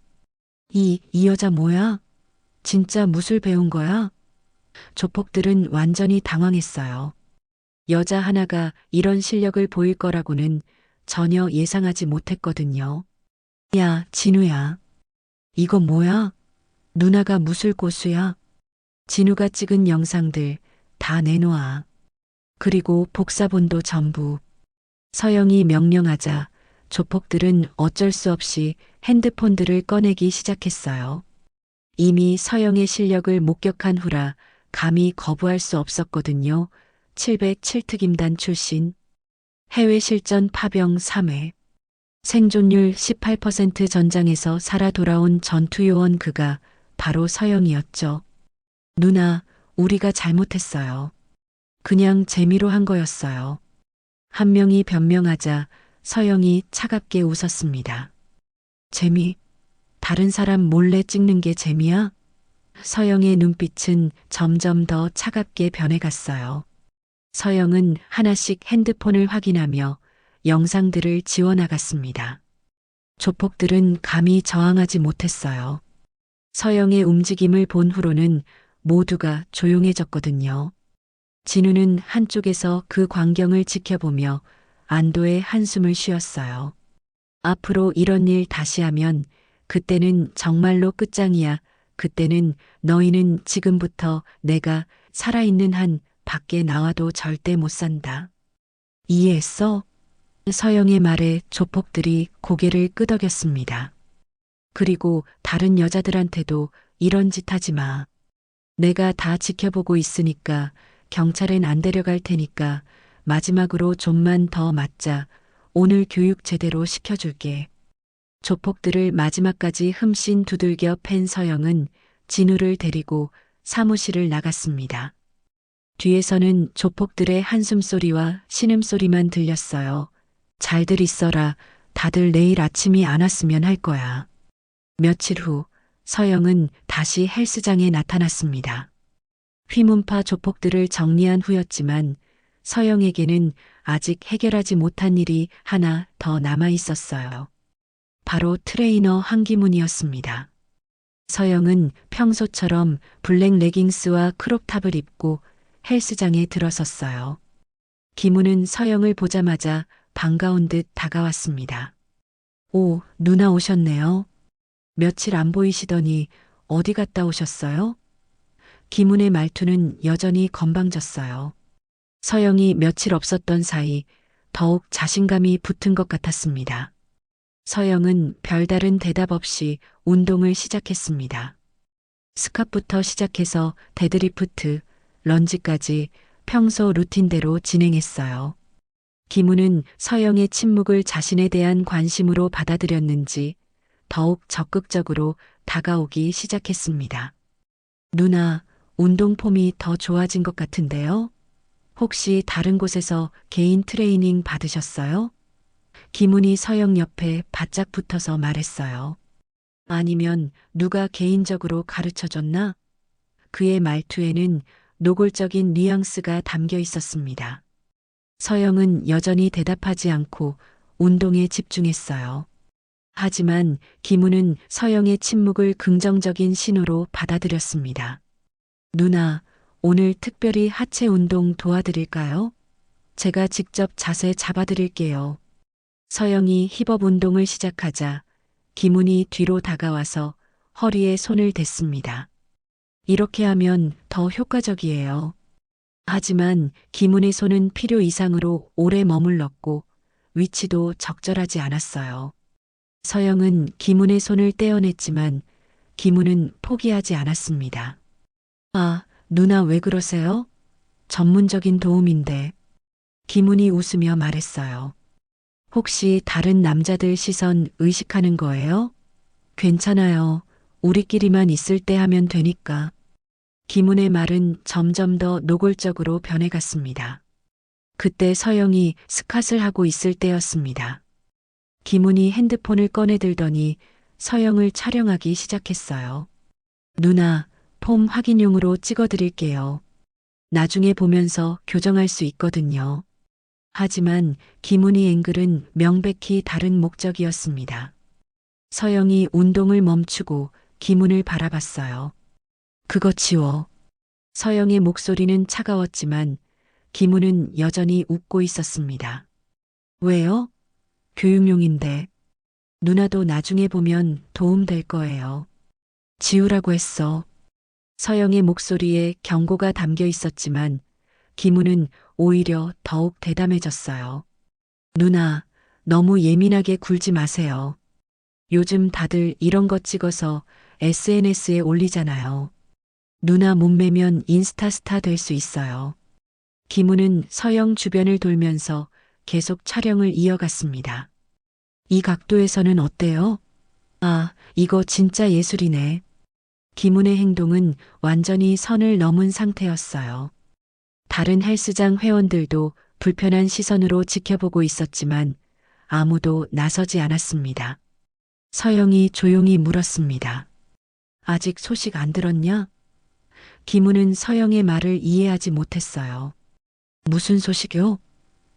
이 여자 뭐야? 진짜 무술 배운 거야? 조폭들은 완전히 당황했어요. 여자 하나가 이런 실력을 보일 거라고는 전혀 예상하지 못했거든요. 야, 진우야. 이거 뭐야? 누나가 무술 고수야? 진우가 찍은 영상들 다 내놓아. 그리고 복사본도 전부. 서영이 명령하자 조폭들은 어쩔 수 없이 핸드폰들을 꺼내기 시작했어요. 이미 서영의 실력을 목격한 후라 감히 거부할 수 없었거든요. 707특임단 출신. 해외 실전 파병 3회. 생존율 18% 전장에서 살아 돌아온 전투요원 그가 바로 서영이었죠. 누나, 우리가 잘못했어요. 그냥 재미로 한 거였어요. 한 명이 변명하자 서영이 차갑게 웃었습니다. 재미? 다른 사람 몰래 찍는 게 재미야? 서영의 눈빛은 점점 더 차갑게 변해갔어요. 서영은 하나씩 핸드폰을 확인하며 영상들을 지워나갔습니다. 조폭들은 감히 저항하지 못했어요. 서영의 움직임을 본 후로는 모두가 조용해졌거든요. 진우는 한쪽에서 그 광경을 지켜보며 안도의 한숨을 쉬었어요. 앞으로 이런 일 다시 하면 그때는 정말로 끝장이야. 그때는 너희는 지금부터 내가 살아있는 한 밖에 나와도 절대 못 산다. 이해했어? 서영의 말에 조폭들이 고개를 끄덕였습니다. 그리고 다른 여자들한테도 이런 짓 하지 마. 내가 다 지켜보고 있으니까 경찰엔 안 데려갈 테니까 마지막으로 좀만 더 맞자. 오늘 교육 제대로 시켜줄게. 조폭들을 마지막까지 흠씬 두들겨 팬 서영은 진우를 데리고 사무실을 나갔습니다. 뒤에서는 조폭들의 한숨소리와 신음소리만 들렸어요. 잘들 있어라. 다들 내일 아침이 안 왔으면 할 거야. 며칠 후 서영은 다시 헬스장에 나타났습니다. 휘문파 조폭들을 정리한 후였지만 서영에게는 아직 해결하지 못한 일이 하나 더 남아 있었어요. 바로 트레이너 한기문이었습니다. 서영은 평소처럼 블랙 레깅스와 크롭탑을 입고 헬스장에 들어섰어요. 기문은 서영을 보자마자 반가운 듯 다가왔습니다. 오, 누나 오셨네요. 며칠 안 보이시더니 어디 갔다 오셨어요? 기문의 말투는 여전히 건방졌어요. 서영이 며칠 없었던 사이 더욱 자신감이 붙은 것 같았습니다. 서영은 별다른 대답 없이 운동을 시작했습니다. 스쿼트부터 시작해서 데드리프트, 런지까지 평소 루틴대로 진행했어요. 기문은 서영의 침묵을 자신에 대한 관심으로 받아들였는지 더욱 적극적으로 다가오기 시작했습니다. 누나, 운동 폼이 더 좋아진 것 같은데요? 혹시 다른 곳에서 개인 트레이닝 받으셨어요? 기문이 서영 옆에 바짝 붙어서 말했어요. 아니면 누가 개인적으로 가르쳐 줬나? 그의 말투에는 노골적인 뉘앙스가 담겨 있었습니다. 서영은 여전히 대답하지 않고 운동에 집중했어요. 하지만 기문은 서영의 침묵을 긍정적인 신호로 받아들였습니다. 누나, 오늘 특별히 하체 운동 도와드릴까요? 제가 직접 자세 잡아드릴게요. 서영이 힙업 운동을 시작하자 기문이 뒤로 다가와서 허리에 손을 댔습니다. 이렇게 하면 더 효과적이에요. 하지만 기문의 손은 필요 이상으로 오래 머물렀고 위치도 적절하지 않았어요. 서영은 기문의 손을 떼어냈지만 기문은 포기하지 않았습니다. 아, 누나 왜 그러세요? 전문적인 도움인데. 기문이 웃으며 말했어요. 혹시 다른 남자들 시선 의식하는 거예요? 괜찮아요. 우리끼리만 있을 때 하면 되니까. 기문의 말은 점점 더 노골적으로 변해갔습니다. 그때 서영이 스쿼트를 하고 있을 때였습니다. 기문이 핸드폰을 꺼내들더니 서영을 촬영하기 시작했어요. 누나, 폼 확인용으로 찍어드릴게요. 나중에 보면서 교정할 수 있거든요. 하지만 기문이 앵글은 명백히 다른 목적이었습니다. 서영이 운동을 멈추고 기문을 바라봤어요. 그거 치워. 서영의 목소리는 차가웠지만 기문은 여전히 웃고 있었습니다. 왜요? 교육용인데. 누나도 나중에 보면 도움 될 거예요. 지우라고 했어. 서영의 목소리에 경고가 담겨 있었지만 기문은 오히려 더욱 대담해졌어요. 누나, 너무 예민하게 굴지 마세요. 요즘 다들 이런 거 찍어서 SNS에 올리잖아요. 누나 몸매면 인스타 스타 될 수 있어요. 기문은 서영 주변을 돌면서 계속 촬영을 이어갔습니다. 이 각도에서는 어때요? 아, 이거 진짜 예술이네. 기문의 행동은 완전히 선을 넘은 상태였어요. 다른 헬스장 회원들도 불편한 시선으로 지켜보고 있었지만 아무도 나서지 않았습니다. 서영이 조용히 물었습니다. 아직 소식 안 들었냐? 기문은 서영의 말을 이해하지 못했어요. 무슨 소식이요?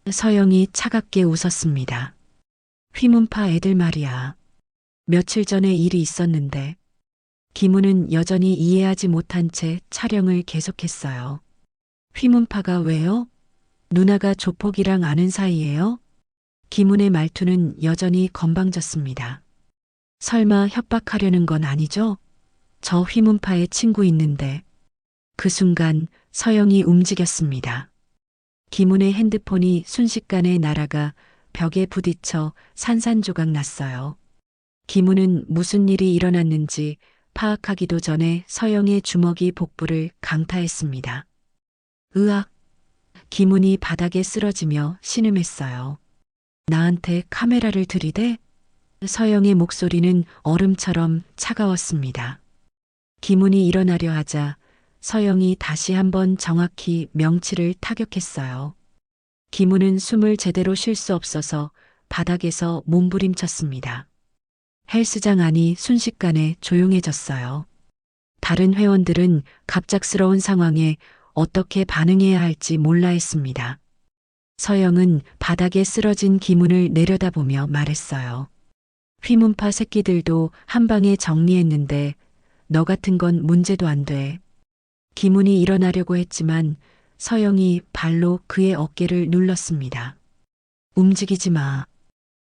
서영이 차갑게 웃었습니다. 휘문파 애들 말이야. 며칠 전에 일이 있었는데 기문은 여전히 이해하지 못한 채 촬영을 계속했어요. 휘문파가 왜요? 누나가 조폭이랑 아는 사이예요? 기문의 말투는 여전히 건방졌습니다. 설마 협박하려는 건 아니죠? 저 휘문파에 친구 있는데. 그 순간 서영이 움직였습니다. 기문의 핸드폰이 순식간에 날아가 벽에 부딪혀 산산조각 났어요. 기문은 무슨 일이 일어났는지 파악하기도 전에 서영의 주먹이 복부를 강타했습니다. 으악! 김훈이 바닥에 쓰러지며 신음했어요. 나한테 카메라를 들이대? 서영의 목소리는 얼음처럼 차가웠습니다. 김훈이 일어나려 하자 서영이 다시 한번 정확히 명치를 타격했어요. 김훈은 숨을 제대로 쉴 수 없어서 바닥에서 몸부림쳤습니다. 헬스장 안이 순식간에 조용해졌어요. 다른 회원들은 갑작스러운 상황에 어떻게 반응해야 할지 몰라 했습니다. 서영은 바닥에 쓰러진 김훈을 내려다보며 말했어요. 휘문파 새끼들도 한 방에 정리했는데 너 같은 건 문제도 안 돼. 김훈이 일어나려고 했지만 서영이 발로 그의 어깨를 눌렀습니다. 움직이지 마.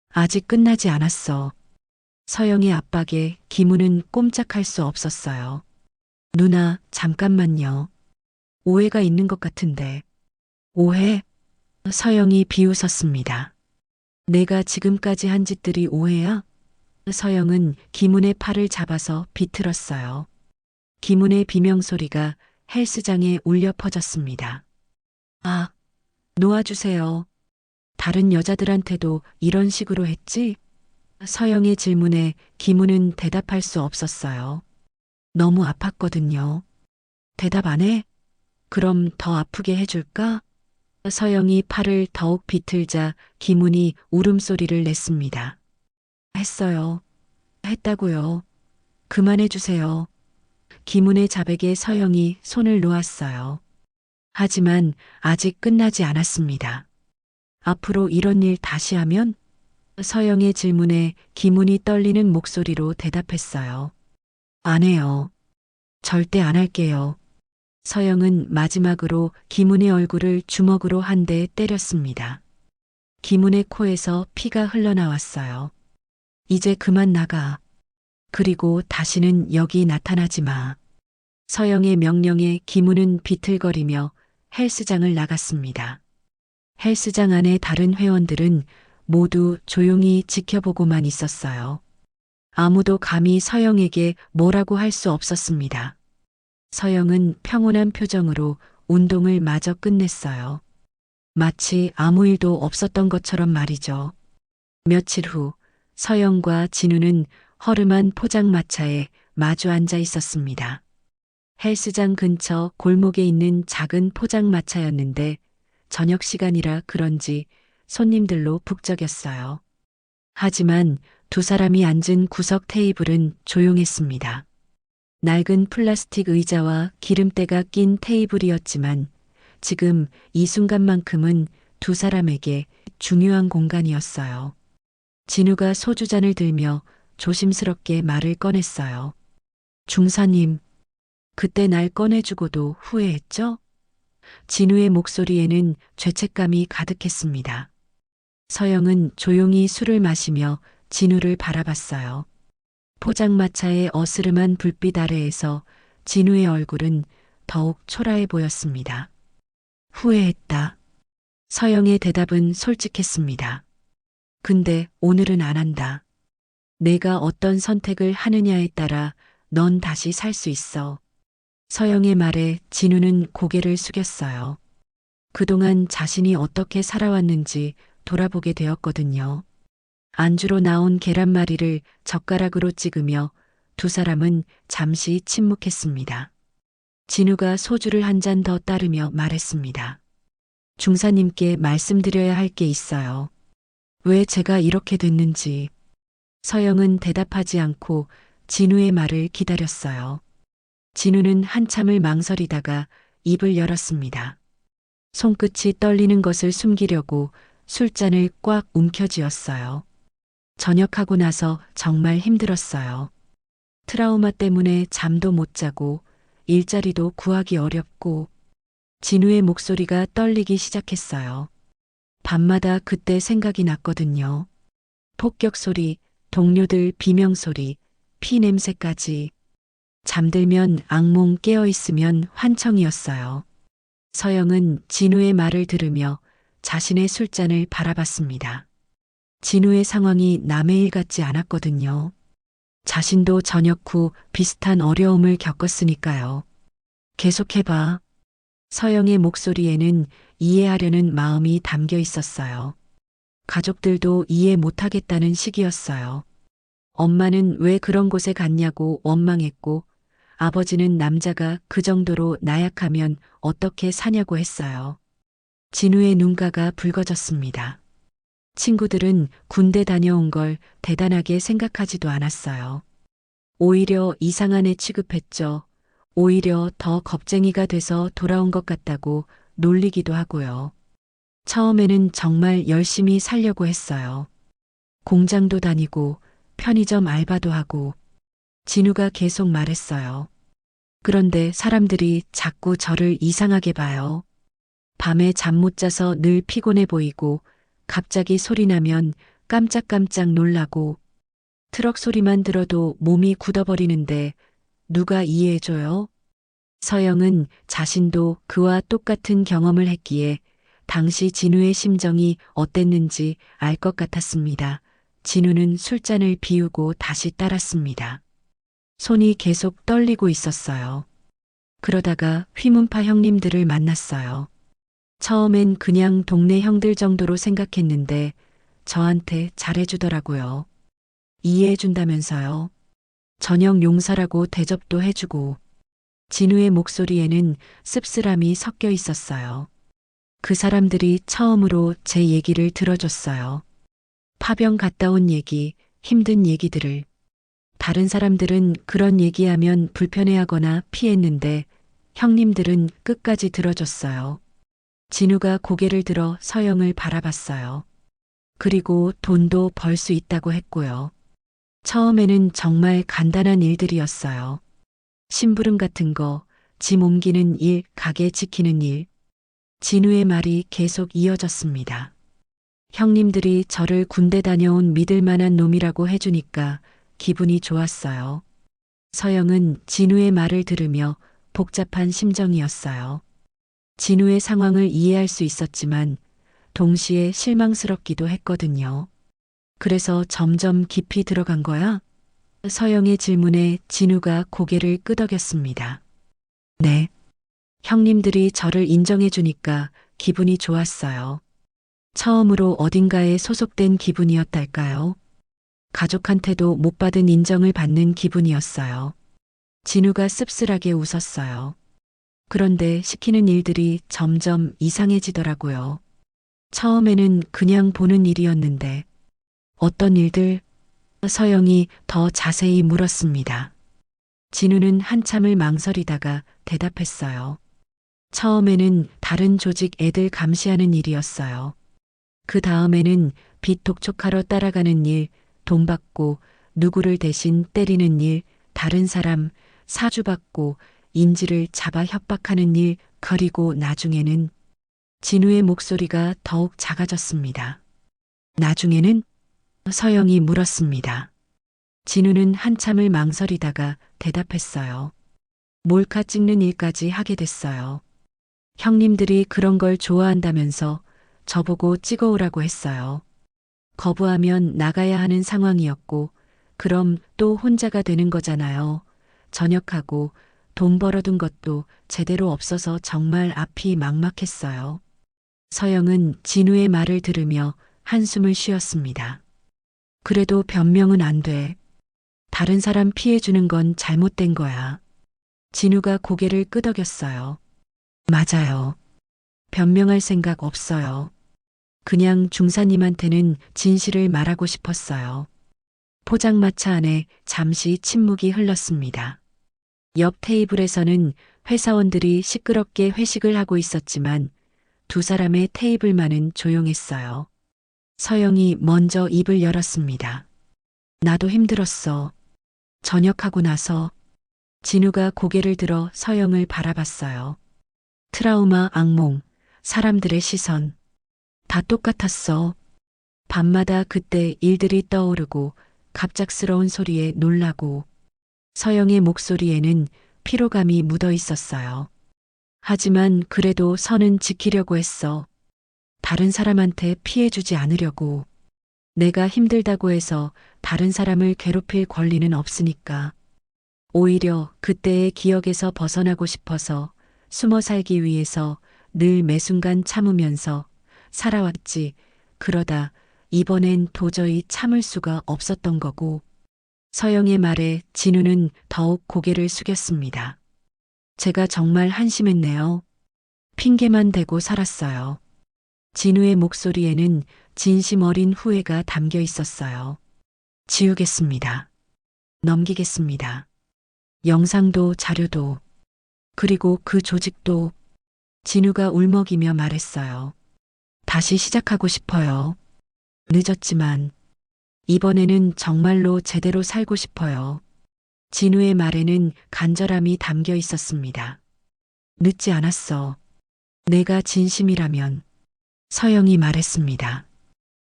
아직 끝나지 않았어. 서영의 압박에 김훈은 꼼짝할 수 없었어요. 누나, 잠깐만요. 오해가 있는 것 같은데. 오해? 서영이 비웃었습니다. 내가 지금까지 한 짓들이 오해야? 서영은 김훈의 팔을 잡아서 비틀었어요. 김훈의 비명소리가 헬스장에 울려 퍼졌습니다. 아, 놓아주세요. 다른 여자들한테도 이런 식으로 했지? 서영의 질문에 김훈은 대답할 수 없었어요. 너무 아팠거든요. 대답 안 해? 그럼 더 아프게 해줄까? 서영이 팔을 더욱 비틀자 김훈이 울음소리를 냈습니다. 했어요. 했다고요. 그만해주세요. 김훈의 자백에 서영이 손을 놓았어요. 하지만 아직 끝나지 않았습니다. 앞으로 이런 일 다시 하면? 서영의 질문에 김훈이 떨리는 목소리로 대답했어요. 안 해요. 절대 안 할게요. 서영은 마지막으로 김훈의 얼굴을 주먹으로 한 대 때렸습니다. 김훈의 코에서 피가 흘러나왔어요. 이제 그만 나가. 그리고 다시는 여기 나타나지 마. 서영의 명령에 김훈은 비틀거리며 헬스장을 나갔습니다. 헬스장 안의 다른 회원들은 모두 조용히 지켜보고만 있었어요. 아무도 감히 서영에게 뭐라고 할 수 없었습니다. 서영은 평온한 표정으로 운동을 마저 끝냈어요. 마치 아무 일도 없었던 것처럼 말이죠. 며칠 후 서영과 진우는 허름한 포장마차에 마주 앉아 있었습니다. 헬스장 근처 골목에 있는 작은 포장마차였는데 저녁 시간이라 그런지 손님들로 북적였어요. 하지만 두 사람이 앉은 구석 테이블은 조용했습니다. 낡은 플라스틱 의자와 기름때가 낀 테이블이었지만 지금 이 순간만큼은 두 사람에게 중요한 공간이었어요. 진우가 소주잔을 들며 조심스럽게 말을 꺼냈어요. 중사님, 그때 날 꺼내주고도 후회했죠? 진우의 목소리에는 죄책감이 가득했습니다. 서영은 조용히 술을 마시며 진우를 바라봤어요. 포장마차의 어스름한 불빛 아래에서 진우의 얼굴은 더욱 초라해 보였습니다. 후회했다. 서영의 대답은 솔직했습니다. 근데 오늘은 안 한다. 내가 어떤 선택을 하느냐에 따라 넌 다시 살 수 있어. 서영의 말에 진우는 고개를 숙였어요. 그동안 자신이 어떻게 살아왔는지 돌아보게 되었거든요. 안주로 나온 계란말이를 젓가락으로 찍으며 두 사람은 잠시 침묵했습니다. 진우가 소주를 한 잔 더 따르며 말했습니다. 중사님께 말씀드려야 할 게 있어요. 왜 제가 이렇게 됐는지. 서영은 대답하지 않고 진우의 말을 기다렸어요. 진우는 한참을 망설이다가 입을 열었습니다. 손끝이 떨리는 것을 숨기려고 술잔을 꽉 움켜쥐었어요. 전역하고 나서 정말 힘들었어요. 트라우마 때문에 잠도 못 자고 일자리도 구하기 어렵고. 진우의 목소리가 떨리기 시작했어요. 밤마다 그때 생각이 났거든요. 폭격 소리, 동료들 비명 소리, 피 냄새까지. 잠들면 악몽, 깨어있으면 환청이었어요. 서영은 진우의 말을 들으며 자신의 술잔을 바라봤습니다. 진우의 상황이 남의 일 같지 않았거든요. 자신도 전역 후 비슷한 어려움을 겪었으니까요. 계속해봐. 서영의 목소리에는 이해하려는 마음이 담겨 있었어요. 가족들도 이해 못하겠다는 시기였어요. 엄마는 왜 그런 곳에 갔냐고 원망했고, 아버지는 남자가 그 정도로 나약하면 어떻게 사냐고 했어요. 진우의 눈가가 붉어졌습니다. 친구들은 군대 다녀온 걸 대단하게 생각하지도 않았어요. 오히려 이상한 애 취급했죠. 오히려 더 겁쟁이가 돼서 돌아온 것 같다고 놀리기도 하고요. 처음에는 정말 열심히 살려고 했어요. 공장도 다니고 편의점 알바도 하고 진우가 계속 말했어요. 그런데 사람들이 자꾸 저를 이상하게 봐요. 밤에 잠 못 자서 늘 피곤해 보이고 갑자기 소리 나면 깜짝깜짝 놀라고 트럭 소리만 들어도 몸이 굳어버리는데 누가 이해해줘요? 서영은 자신도 그와 똑같은 경험을 했기에 당시 진우의 심정이 어땠는지 알 것 같았습니다. 진우는 술잔을 비우고 다시 따랐습니다. 손이 계속 떨리고 있었어요. 그러다가 휘문파 형님들을 만났어요. 처음엔 그냥 동네 형들 정도로 생각했는데 저한테 잘해주더라고요. 이해해준다면서요. 저녁 용사라고 대접도 해주고. 진우의 목소리에는 씁쓸함이 섞여 있었어요. 그 사람들이 처음으로 제 얘기를 들어줬어요. 파병 갔다 온 얘기, 힘든 얘기들을. 다른 사람들은 그런 얘기하면 불편해하거나 피했는데 형님들은 끝까지 들어줬어요. 진우가 고개를 들어 서영을 바라봤어요. 그리고 돈도 벌 수 있다고 했고요. 처음에는 정말 간단한 일들이었어요. 심부름 같은 거, 짐 옮기는 일, 가게 지키는 일. 진우의 말이 계속 이어졌습니다. 형님들이 저를 군대 다녀온 믿을 만한 놈이라고 해주니까 기분이 좋았어요. 서영은 진우의 말을 들으며 복잡한 심정이었어요. 진우의 상황을 이해할 수 있었지만 동시에 실망스럽기도 했거든요. 그래서 점점 깊이 들어간 거야? 서영의 질문에 진우가 고개를 끄덕였습니다. 네. 형님들이 저를 인정해 주니까 기분이 좋았어요. 처음으로 어딘가에 소속된 기분이었달까요? 가족한테도 못 받은 인정을 받는 기분이었어요. 진우가 씁쓸하게 웃었어요. 그런데 시키는 일들이 점점 이상해지더라고요. 처음에는 그냥 보는 일이었는데 어떤 일들? 서영이 더 자세히 물었습니다. 진우는 한참을 망설이다가 대답했어요. 처음에는 다른 조직 애들 감시하는 일이었어요. 그 다음에는 빚 독촉하러 따라가는 일, 돈 받고 누구를 대신 때리는 일, 다른 사람 사주받고 인지를 잡아 협박하는 일, 그리고 나중에는 진우의 목소리가 더욱 작아졌습니다. 나중에는? 서영이 물었습니다. 진우는 한참을 망설이다가 대답했어요. 몰카 찍는 일까지 하게 됐어요. 형님들이 그런 걸 좋아한다면서 저보고 찍어오라고 했어요. 거부하면 나가야 하는 상황이었고, 그럼 또 혼자가 되는 거잖아요. 전역하고 돈 벌어둔 것도 제대로 없어서 정말 앞이 막막했어요. 서영은 진우의 말을 들으며 한숨을 쉬었습니다. 그래도 변명은 안 돼. 다른 사람 피해주는 건 잘못된 거야. 진우가 고개를 끄덕였어요. 맞아요. 변명할 생각 없어요. 그냥 중사님한테는 진실을 말하고 싶었어요. 포장마차 안에 잠시 침묵이 흘렀습니다. 옆 테이블에서는 회사원들이 시끄럽게 회식을 하고 있었지만 두 사람의 테이블만은 조용했어요. 서영이 먼저 입을 열었습니다. 나도 힘들었어. 전역하고 나서. 진우가 고개를 들어 서영을 바라봤어요. 트라우마, 악몽, 사람들의 시선. 다 똑같았어. 밤마다 그때 일들이 떠오르고 갑작스러운 소리에 놀라고. 서영의 목소리에는 피로감이 묻어 있었어요. 하지만 그래도 선은 지키려고 했어. 다른 사람한테 피해주지 않으려고. 내가 힘들다고 해서 다른 사람을 괴롭힐 권리는 없으니까. 오히려 그때의 기억에서 벗어나고 싶어서 숨어 살기 위해서 늘 매순간 참으면서 살아왔지. 그러다 이번엔 도저히 참을 수가 없었던 거고. 서영의 말에 진우는 더욱 고개를 숙였습니다. 제가 정말 한심했네요. 핑계만 대고 살았어요. 진우의 목소리에는 진심 어린 후회가 담겨 있었어요. 지우겠습니다. 넘기겠습니다. 영상도 자료도 그리고 그 조직도. 진우가 울먹이며 말했어요. 다시 시작하고 싶어요. 늦었지만 이번에는 정말로 제대로 살고 싶어요. 진우의 말에는 간절함이 담겨 있었습니다. 늦지 않았어. 내가 진심이라면. 서영이 말했습니다.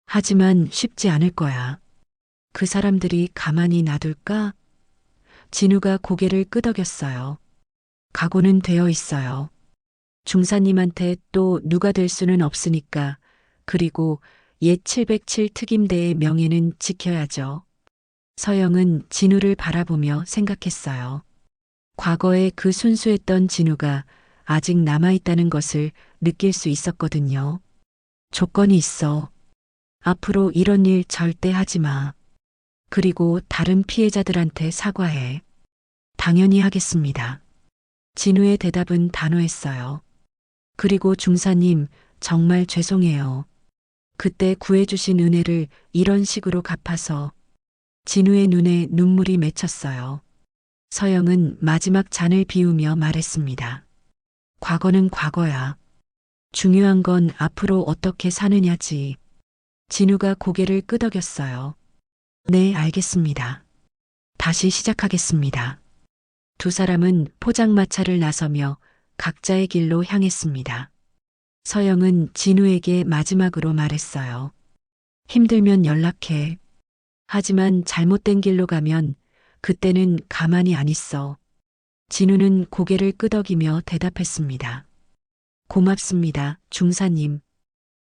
하지만 쉽지 않을 거야. 그 사람들이 가만히 놔둘까? 진우가 고개를 끄덕였어요. 각오는 되어 있어요. 중사님한테 또 누가 될 수는 없으니까. 그리고 옛 707 특임대의 명예는 지켜야죠. 서영은 진우를 바라보며 생각했어요. 과거에 그 순수했던 진우가 아직 남아있다는 것을 느낄 수 있었거든요. 조건이 있어. 앞으로 이런 일 절대 하지 마. 그리고 다른 피해자들한테 사과해. 당연히 하겠습니다. 진우의 대답은 단호했어요. 그리고 중사님, 정말 죄송해요. 그때 구해주신 은혜를 이런 식으로 갚아서. 진우의 눈에 눈물이 맺혔어요. 서영은 마지막 잔을 비우며 말했습니다. 과거는 과거야. 중요한 건 앞으로 어떻게 사느냐지. 진우가 고개를 끄덕였어요. 네, 알겠습니다. 다시 시작하겠습니다. 두 사람은 포장마차를 나서며 각자의 길로 향했습니다. 서영은 진우에게 마지막으로 말했어요. 힘들면 연락해. 하지만 잘못된 길로 가면 그때는 가만히 안 있어. 진우는 고개를 끄덕이며 대답했습니다. 고맙습니다, 중사님.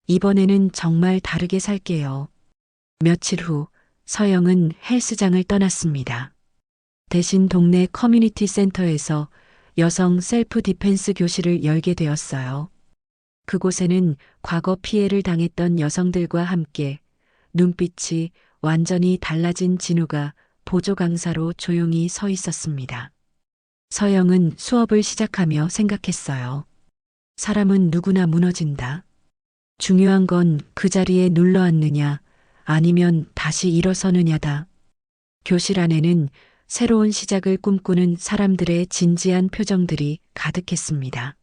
이번에는 정말 다르게 살게요. 며칠 후 서영은 헬스장을 떠났습니다. 대신 동네 커뮤니티 센터에서 여성 셀프 디펜스 교실을 열게 되었어요. 그곳에는 과거 피해를 당했던 여성들과 함께 눈빛이 완전히 달라진 진우가 보조 강사로 조용히 서 있었습니다. 서영은 수업을 시작하며 생각했어요. 사람은 누구나 무너진다. 중요한 건 그 자리에 눌러앉느냐 아니면 다시 일어서느냐다. 교실 안에는 새로운 시작을 꿈꾸는 사람들의 진지한 표정들이 가득했습니다.